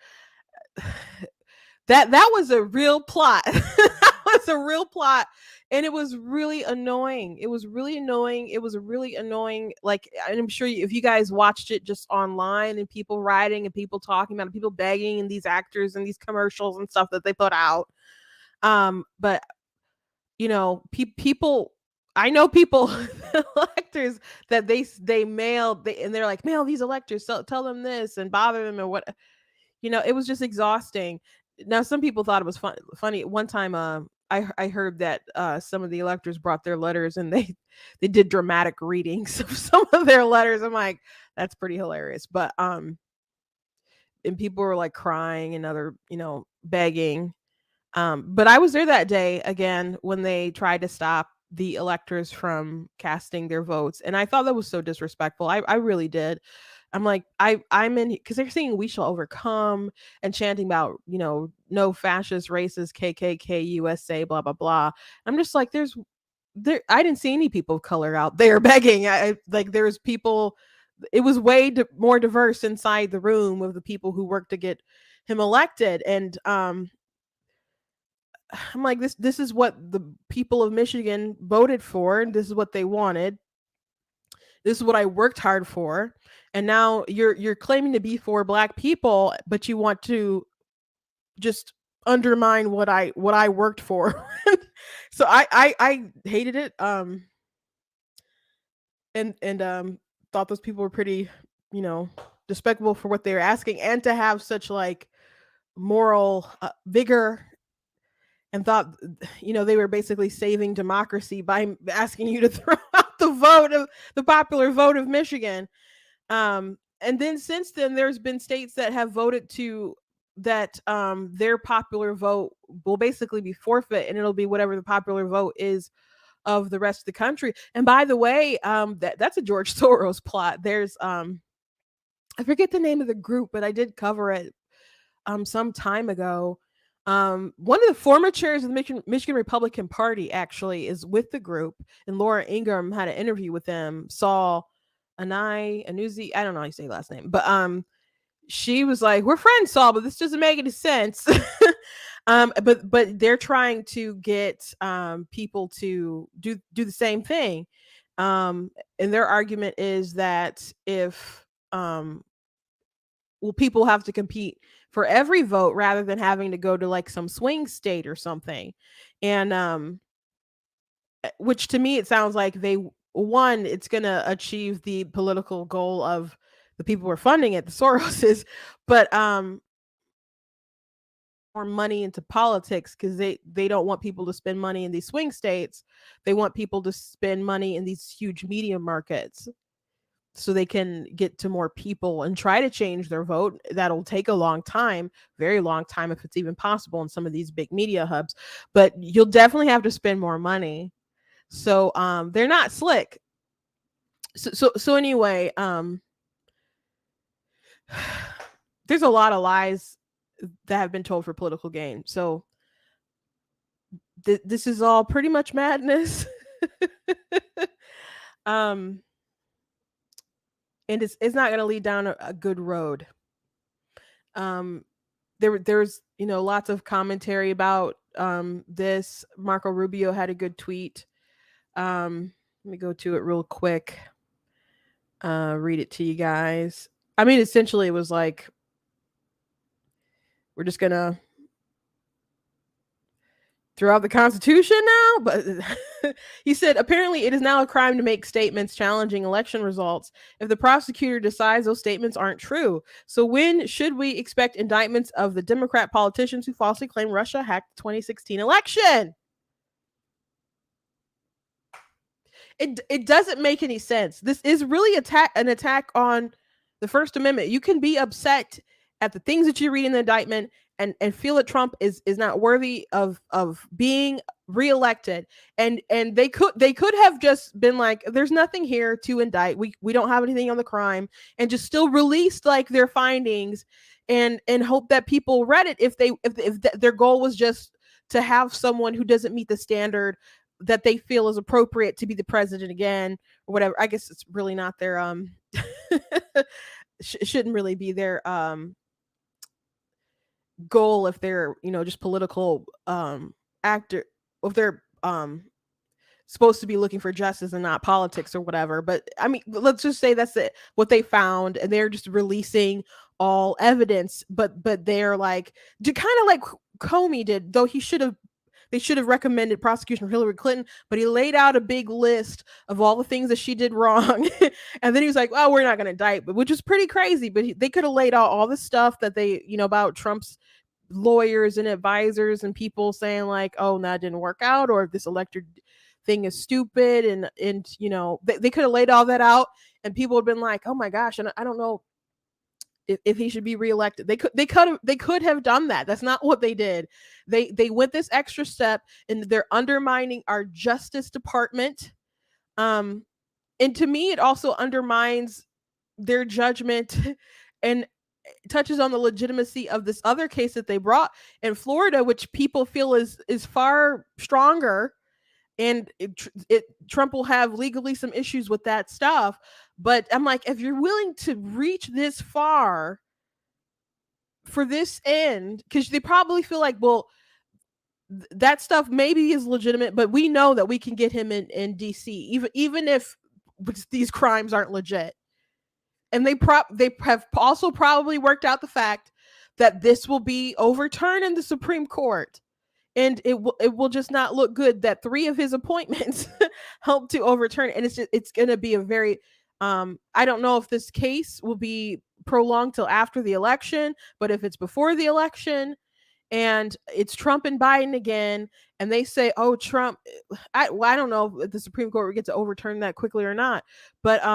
that was a real plot. That was a real plot. And it was really annoying. It was really annoying. I'm sure if you guys watched it just online and people writing and people talking about it, people begging and these actors and these commercials and stuff that they put out. But people, I know people, electors that they mailed and they're like, mail these electors, so tell them this and bother them and what, it was just exhausting. Now, some people thought it was funny. One time, I heard that some of the electors brought their letters and they did dramatic readings of some of their letters. I'm like, that's pretty hilarious. But and people were crying and other, begging. But I was there that day again when they tried to stop the electors from casting their votes, and I thought that was so disrespectful. I really did. I'm like, I'm in because they're singing "We Shall Overcome" and chanting about, no fascist, racist, KKK, USA, blah blah blah. I'm just like, I didn't see any people of color out there begging. There's people. It was way more diverse inside the room of the people who worked to get him elected, and I'm like, this is what the people of Michigan voted for, and this is what they wanted. This is what I worked hard for. And now you're claiming to be for black people, but you want to just undermine what I worked for. So I hated it. And thought those people were pretty, despicable for what they were asking, and to have such moral vigor, and thought, they were basically saving democracy by asking you to throw out the popular vote of Michigan. And then since then, there's been states that have voted that their popular vote will basically be forfeit, and it'll be whatever the popular vote is of the rest of the country. And by the way, that's a George Soros plot. There's I forget the name of the group, but I did cover it some time ago. One of the former chairs of the Michigan Republican Party actually is with the group, and Laura Ingraham had an interview with them. Saul Anuzi, I don't know how you say last name, but she was like, we're friends, Saul, but this doesn't make any sense. But they're trying to get people to do the same thing. And their argument is that if people have to compete for every vote rather than having to go to like some swing state or something. And which to me it sounds like it's going to achieve the political goal of the people who are funding it, the Soroses, but more money into politics because they don't want people to spend money in these swing states. They want people to spend money in these huge media markets so they can get to more people and try to change their vote. That'll take a long time, very long time, if it's even possible in some of these big media hubs, but you'll definitely have to spend more money. So they're not slick. So anyway, there's a lot of lies that have been told for political gain. So this is all pretty much madness. And it's not going to lead down a good road. There's lots of commentary about this. Marco Rubio had a good tweet. Let me go to it real quick. Read it to you guys. I mean, essentially it was like, we're just gonna throw out the Constitution now. But he said, apparently it is now a crime to make statements challenging election results if the prosecutor decides those statements aren't true. So when should we expect indictments of the Democrat politicians who falsely claim Russia hacked the 2016 election? It doesn't make any sense. This is really an attack on the First Amendment. You can be upset at the things that you read in the indictment and feel that Trump is not worthy of being reelected. And they could have just been like, there's nothing here to indict. We don't have anything on the crime, and just still released like their findings and hope that people read it if their goal was just to have someone who doesn't meet the standard that they feel is appropriate to be the president again or whatever. I guess it's really not their shouldn't really be their goal if they're just political actor, if they're supposed to be looking for justice and not politics or whatever. But I mean, let's just say that's what they found, and they're just releasing all evidence. But they're like, kind of like Comey did, though they should have recommended prosecution for Hillary Clinton, but he laid out a big list of all the things that she did wrong. And then he was like, well, we're not going to indict, which is pretty crazy. But they could have laid out all the stuff that they, about Trump's lawyers and advisors and people saying like, oh, that didn't work out, or this elector thing is stupid. And they could have laid all that out, and people would have been like, oh my gosh, and I don't know if he should be reelected. They could have done that. That's not what they did. They went this extra step, and they're undermining our Justice Department. And to me, it also undermines their judgment and touches on the legitimacy of this other case that they brought in Florida, which people feel is far stronger. And Trump will have legally some issues with that stuff. But I'm like, if you're willing to reach this far for this end, because they probably feel like, well, that stuff maybe is legitimate, but we know that we can get him in DC, even if these crimes aren't legit. And they have also probably worked out the fact that this will be overturned in the Supreme Court. And it will just not look good that 3 of his appointments helped to overturn it. And it's going to be a very, I don't know if this case will be prolonged till after the election, but if it's before the election and it's Trump and Biden again, and they say, oh, Trump, I don't know if the Supreme Court will get to overturn that quickly or not, but,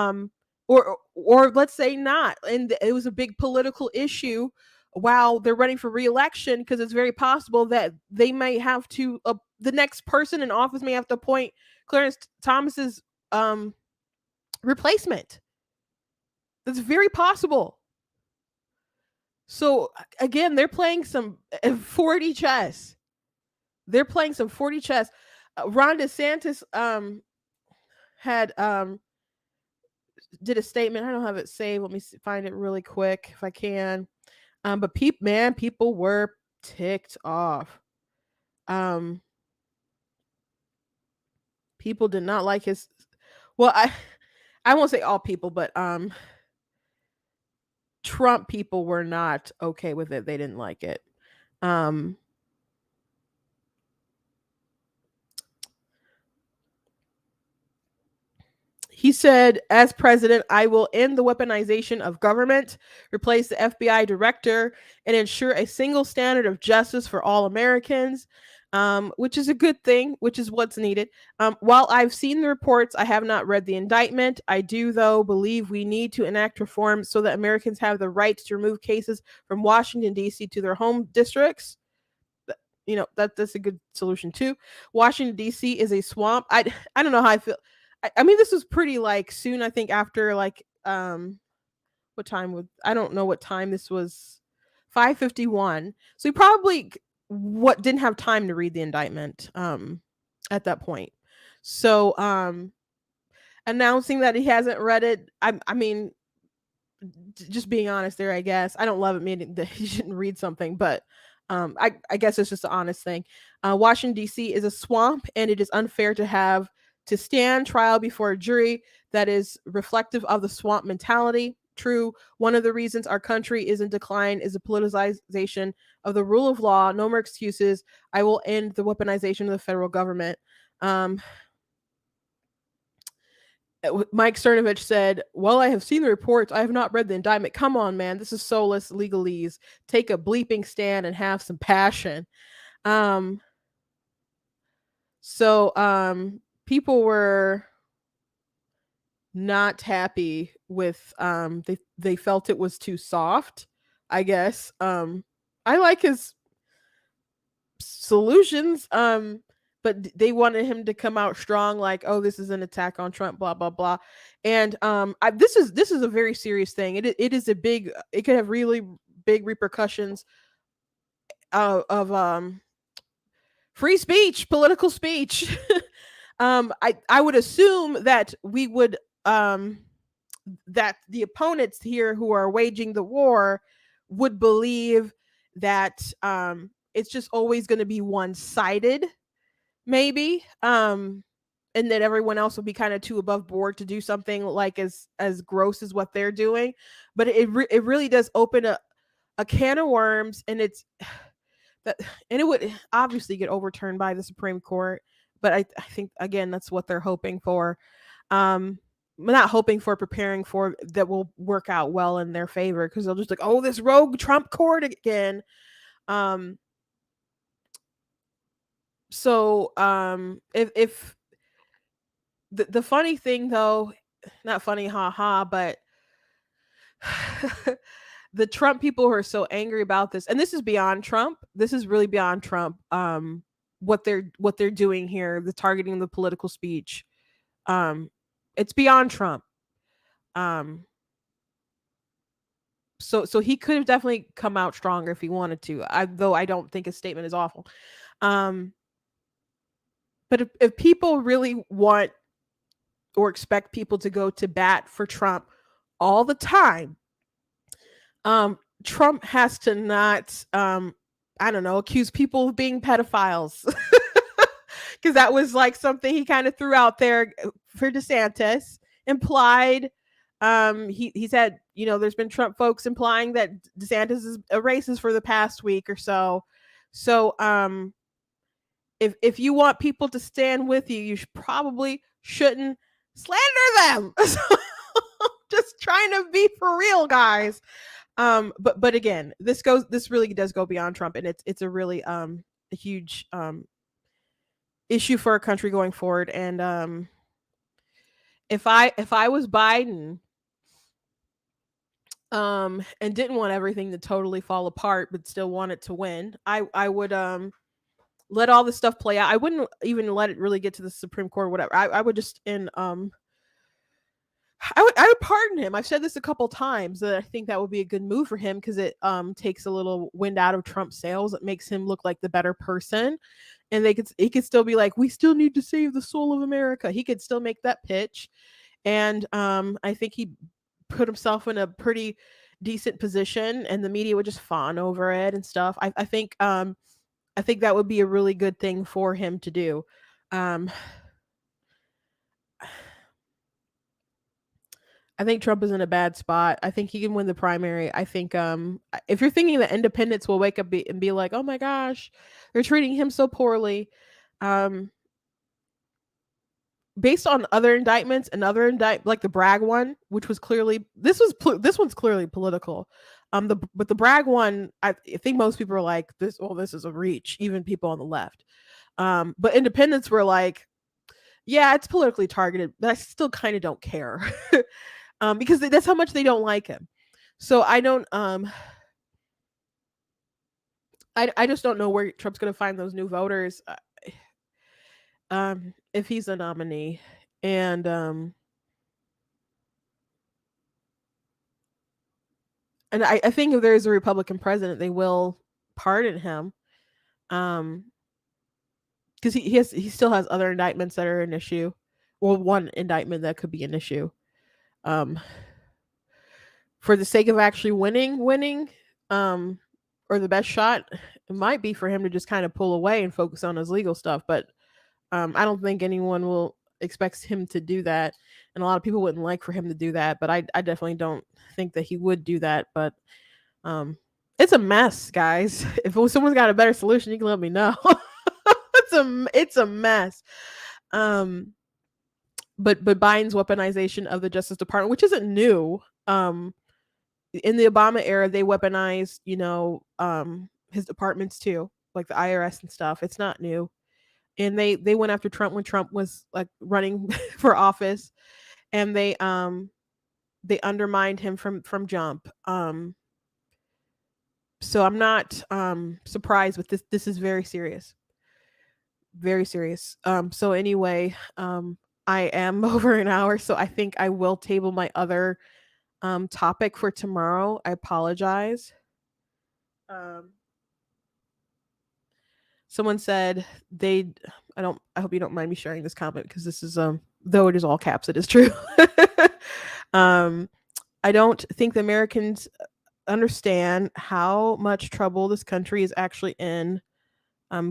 or let's say not. And it was a big political issue while they're running for re-election, because it's very possible that they may have to, the next person in office may have to appoint Clarence Thomas's replacement. That's very possible. So again, they're playing some 40 chess. They're playing some 40 chess. Ron DeSantis had did a statement. I don't have it saved. Let me find it really quick if I can. But people were ticked off. People did not like his, well, I won't say all people, but Trump people were not okay with it. They didn't like it. He said, as president, I will end the weaponization of government, replace the FBI director, and ensure a single standard of justice for all Americans, which is a good thing, which is what's needed. While I've seen the reports, I have not read the indictment. I do, though, believe we need to enact reforms so that Americans have the right to remove cases from Washington, D.C. to their home districts. You know, that's a good solution, too. Washington, D.C. is a swamp. I don't know how I feel. I mean, this was pretty like soon, I think, after like what time would, I don't know what time this was, 5:51. So he probably didn't have time to read the indictment at that point. So announcing that he hasn't read it, I mean, just being honest there, I guess. I don't love it meaning that he shouldn't read something, but I guess it's just an honest thing. Washington, D.C. is a swamp, and it is unfair to have to stand trial before a jury that is reflective of the swamp mentality. True, one of the reasons our country is in decline is the politicization of the rule of law. No more excuses. I will end the weaponization of the federal government. Mike Cernovich said, well, I have seen the reports. I have not read the indictment. Come on, man. This is soulless legalese. Take a bleeping stand and have some passion. People were not happy with they felt it was too soft, I guess. I like his solutions, but they wanted him to come out strong, like, oh, this is an attack on Trump, blah blah blah. And this is a very serious thing. It is a big, it could have really big repercussions of free speech, political speech. I would assume that we would that the opponents here who are waging the war would believe that it's just always going to be one-sided, maybe, and that everyone else will be kind of too above board to do something like as gross as what they're doing. But it really does open a can of worms, and it's that, and it would obviously get overturned by the Supreme Court. But I think, again, that's what they're hoping for. Not hoping for, preparing for, that will work out well in their favor, because they'll just like, oh, this rogue Trump court again. If the funny thing, though, not funny, haha, but the Trump people who are so angry about this, and this is beyond Trump. This is really beyond Trump. What they're doing here, the targeting the political speech, it's beyond Trump. So he could have definitely come out stronger if he wanted to. Though I don't think his statement is awful. But if people really want or expect people to go to bat for Trump all the time, Trump has to not, I don't know, accuse people of being pedophiles. Because that was like something he kind of threw out there for DeSantis, implied. He said, you know, there's been Trump folks implying that DeSantis is a racist for the past week or so. So if you want people to stand with you, you probably shouldn't slander them. Just trying to be for real, guys. But again, this really does go beyond Trump, and it's a really a huge issue for our country going forward. And if I was Biden, and didn't want everything to totally fall apart, but still wanted to win, I would let all this stuff play out. I wouldn't even let it really get to the Supreme Court or whatever. I would just I would pardon him. I've said this a couple times that I think that would be a good move for him, because it takes a little wind out of Trump's sails. It makes him look like the better person, and he could still be like, we still need to save the soul of America. He could still make that pitch, and I think he put himself in a pretty decent position and the media would just fawn over it and stuff. I think that would be a really good thing for him to do. I think Trump is in a bad spot. I think he can win the primary. I think if you're thinking that independents will wake up and be like, "Oh my gosh, they're treating him so poorly," based on other indictments and like the Bragg one, which was clearly this one's clearly political. But the Bragg one, I think most people are like, this is a reach, even people on the left. But independents were like, yeah, it's politically targeted, but I still kind of don't care. Because that's how much they don't like him. So I don't I just don't know where Trump's going to find those new voters if he's a nominee. And I think if there's a Republican president, they will pardon him. Because he still has other indictments that are an issue. Well, one indictment that could be an issue. For the sake of actually winning, or the best shot, it might be for him to just kind of pull away and focus on his legal stuff. But I don't think anyone will expect him to do that. And a lot of people wouldn't like for him to do that. But I definitely don't think that he would do that. But it's a mess, guys. If someone's got a better solution, you can let me know. It's a mess. But Biden's weaponization of the Justice Department, which isn't new. In the Obama era, they weaponized, his departments too, like the IRS and stuff. It's not new. And they went after Trump when Trump was like running for office, and they undermined him from jump. So I'm not surprised with this. This is very serious. Very serious. So anyway, I am over an hour, so I think I will table my other topic for tomorrow. I apologize. Someone said I hope you don't mind me sharing this comment, because this is though it is all caps, it is true. I don't think the Americans understand how much trouble this country is actually in.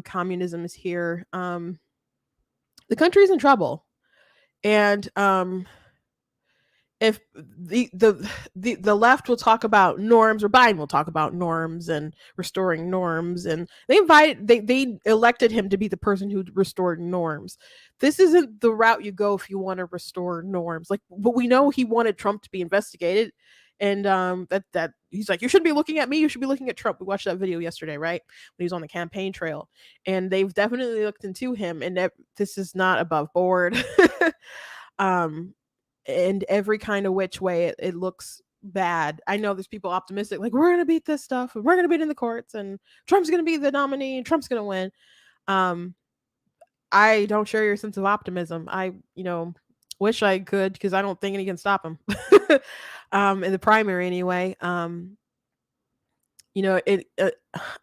Communism is here. The country's in trouble. And if the left will talk about norms, or Biden will talk about norms and restoring norms, and they elected him to be the person who restored norms. This isn't the route you go if you want to restore norms. But we know he wanted Trump to be investigated, and that he's like, you shouldn't be looking at me, you should be looking at Trump. We watched that video yesterday, right, when he was on the campaign trail, and they've definitely looked into him, and this is not above board. And every kind of which way it looks bad. I know there's people optimistic, like, we're gonna beat this stuff, and we're gonna beat it in the courts, and Trump's gonna be the nominee, and Trump's gonna win. I don't share your sense of optimism. I wish I could, because I don't think any can stop him. In the primary anyway.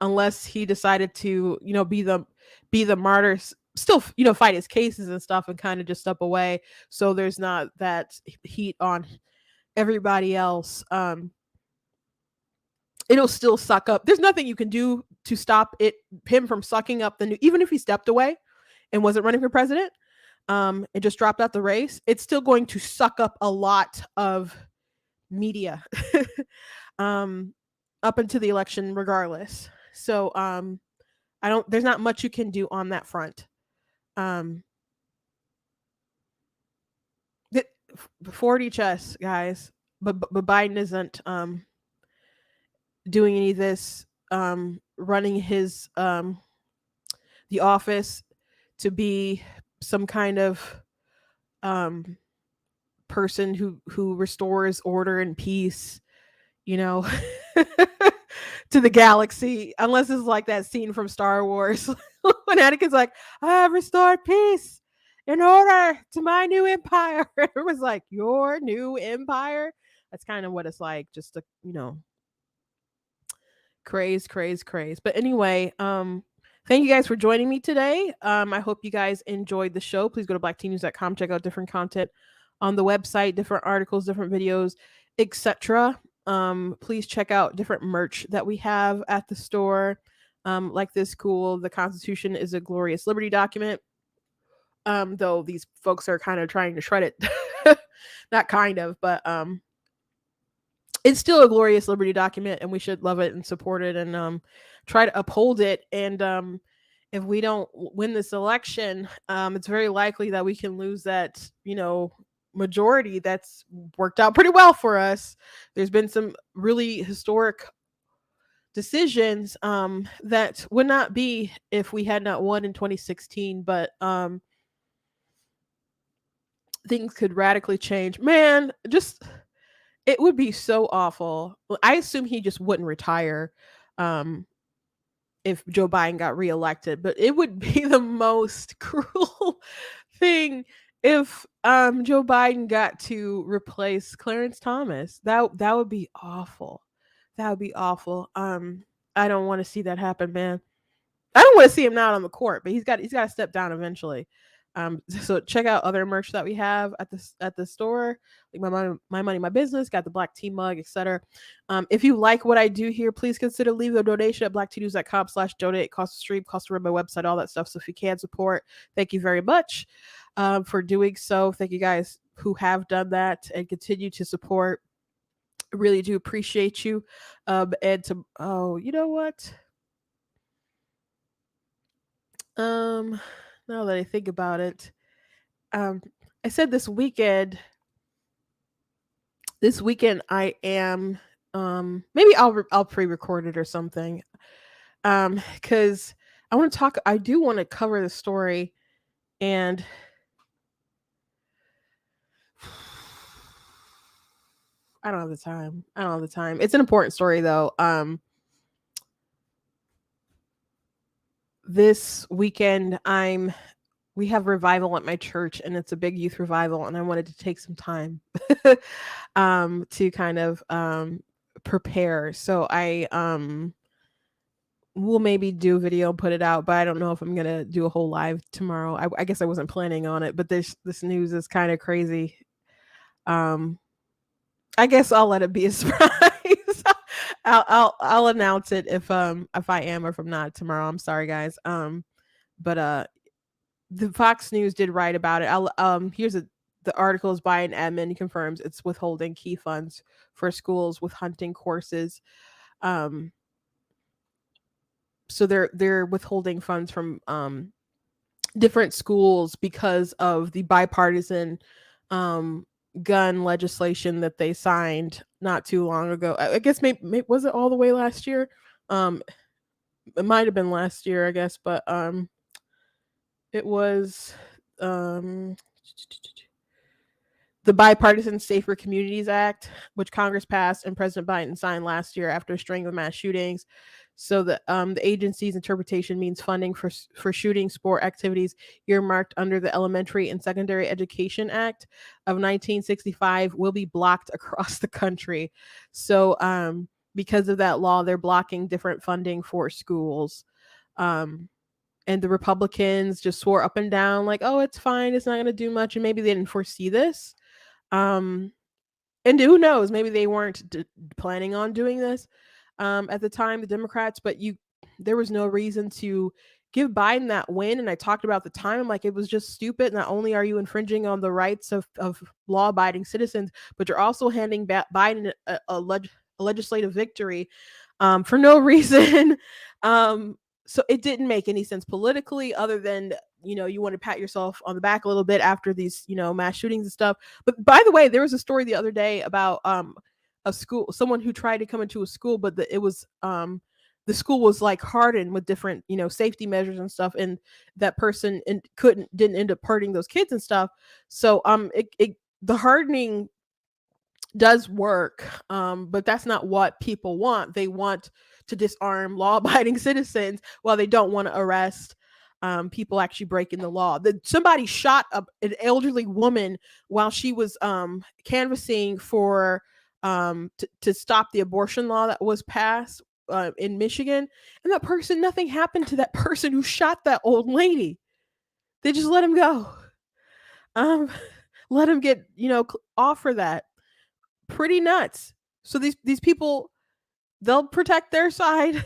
Unless he decided to be the martyr, still fight his cases and stuff, and kind of just step away, so there's not that heat on everybody else. It'll still suck up. There's nothing you can do to stop him from sucking up even if he stepped away and wasn't running for president, and just dropped out the race, it's still going to suck up a lot of media up into the election regardless. So there's not much you can do on that front. 40 chess, guys, but Biden isn't doing any of this, running his the office to be some kind of person who restores order and peace, to the galaxy, unless it's like that scene from Star Wars when Anakin's like, I have restored peace in order to my new empire. It was like, your new empire? That's kind of what it's like, just to, craze. But anyway, thank you guys for joining me today. I hope you guys enjoyed the show. Please go to blackteennews.com, check out different content on the website, different articles, different videos, etc. Please check out different merch that we have at the store. Like this cool "The Constitution is a Glorious Liberty" document. Though these folks are kind of trying to shred it. Not kind of, but it's still a glorious liberty document, and we should love it and support it, and try to uphold it. And if we don't win this election, it's very likely that we can lose that, majority that's worked out pretty well for us. There's been some really historic decisions that would not be if we had not won in 2016, but things could radically change. Man, just it would be so awful. I assume he just wouldn't retire if Joe Biden got reelected, but it would be the most cruel thing if Joe Biden got to replace Clarence Thomas. That would be awful. That would be awful. I don't want to see that happen, man. I don't want to see him not on the court, but he's got to step down eventually. So check out other merch that we have at the store, like my money, my business. Got the Black Tea mug, etc. If you like what I do here, please consider leaving a donation at blacktnews.com/donate. Cost to stream, cost to run my website, all that stuff. So if you can support, thank you very much for doing so. Thank you guys who have done that and continue to support. I really do appreciate you. And to you know what? Now that I think about it, I said this weekend I am maybe I'll pre-record it or something, because I do want to cover the story, and I don't have the time. It's an important story though. This weekend we have revival at my church, and it's a big youth revival, and I wanted to take some time to kind of prepare. So I will maybe do a video and put it out, but I don't know if I'm gonna do a whole live tomorrow. I guess I wasn't planning on it, but this news is kind of crazy. I guess I'll let it be a surprise. I'll announce it if I am or if I'm not tomorrow. I'm sorry, guys. But the Fox News did write about it. Here's the article is by an admin, confirms it's withholding key funds for schools with hunting courses. So they're withholding funds from different schools because of the bipartisan gun legislation that they signed not too long ago. I guess maybe was it all the way last year? It might have been last year, I guess, but it was the Bipartisan Safer Communities Act, which Congress passed and President Biden signed last year after a string of mass shootings. So the agency's interpretation means funding for shooting sport activities earmarked under the Elementary and Secondary Education Act of 1965 will be blocked across the country. So because of that law, they're blocking different funding for schools. And the Republicans just swore up and down like, oh, it's fine, it's not going to do much. And maybe they didn't foresee this. And who knows, maybe they weren't planning on doing this at the time, the Democrats, but there was no reason to give Biden that win. And I talked about the time, I'm like, it was just stupid. Not only are you infringing on the rights of law-abiding citizens, but you're also handing Biden a legislative victory for no reason. So it didn't make any sense politically, other than, you want to pat yourself on the back a little bit after these, mass shootings and stuff. But by the way, there was a story the other day about a school, someone who tried to come into a school, but the school was like hardened with different, safety measures and stuff, and that person didn't end up hurting those kids and stuff. So the hardening does work, but that's not what people want. They want to disarm law-abiding citizens while they don't want to arrest people actually breaking the law. Somebody shot an elderly woman while she was canvassing for to stop the abortion law that was passed in Michigan, and nothing happened to that person who shot that old lady. They just let him go. Let him get off for that. Pretty nuts. So these people, they'll protect their side,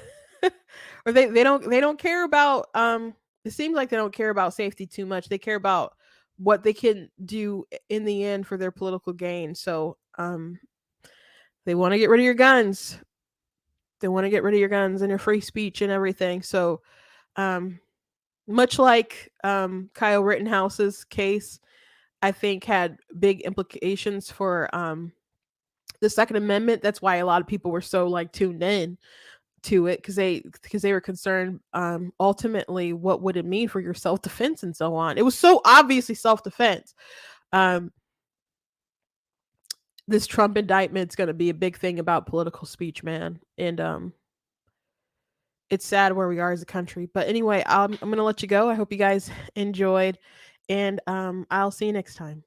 or they don't care about. It seems like they don't care about safety too much. They care about what they can do in the end for their political gain. So they want to get rid of your guns. They want to get rid of your guns and your free speech and everything. So much like Kyle Rittenhouse's case, I think had big implications for the Second Amendment. That's why a lot of people were so like tuned in to it, because they were concerned ultimately what would it mean for your self-defense and so on. It was so obviously self-defense. This Trump indictment is going to be a big thing about political speech, man. And it's sad where we are as a country. But anyway, I'm going to let you go. I hope you guys enjoyed, and I'll see you next time.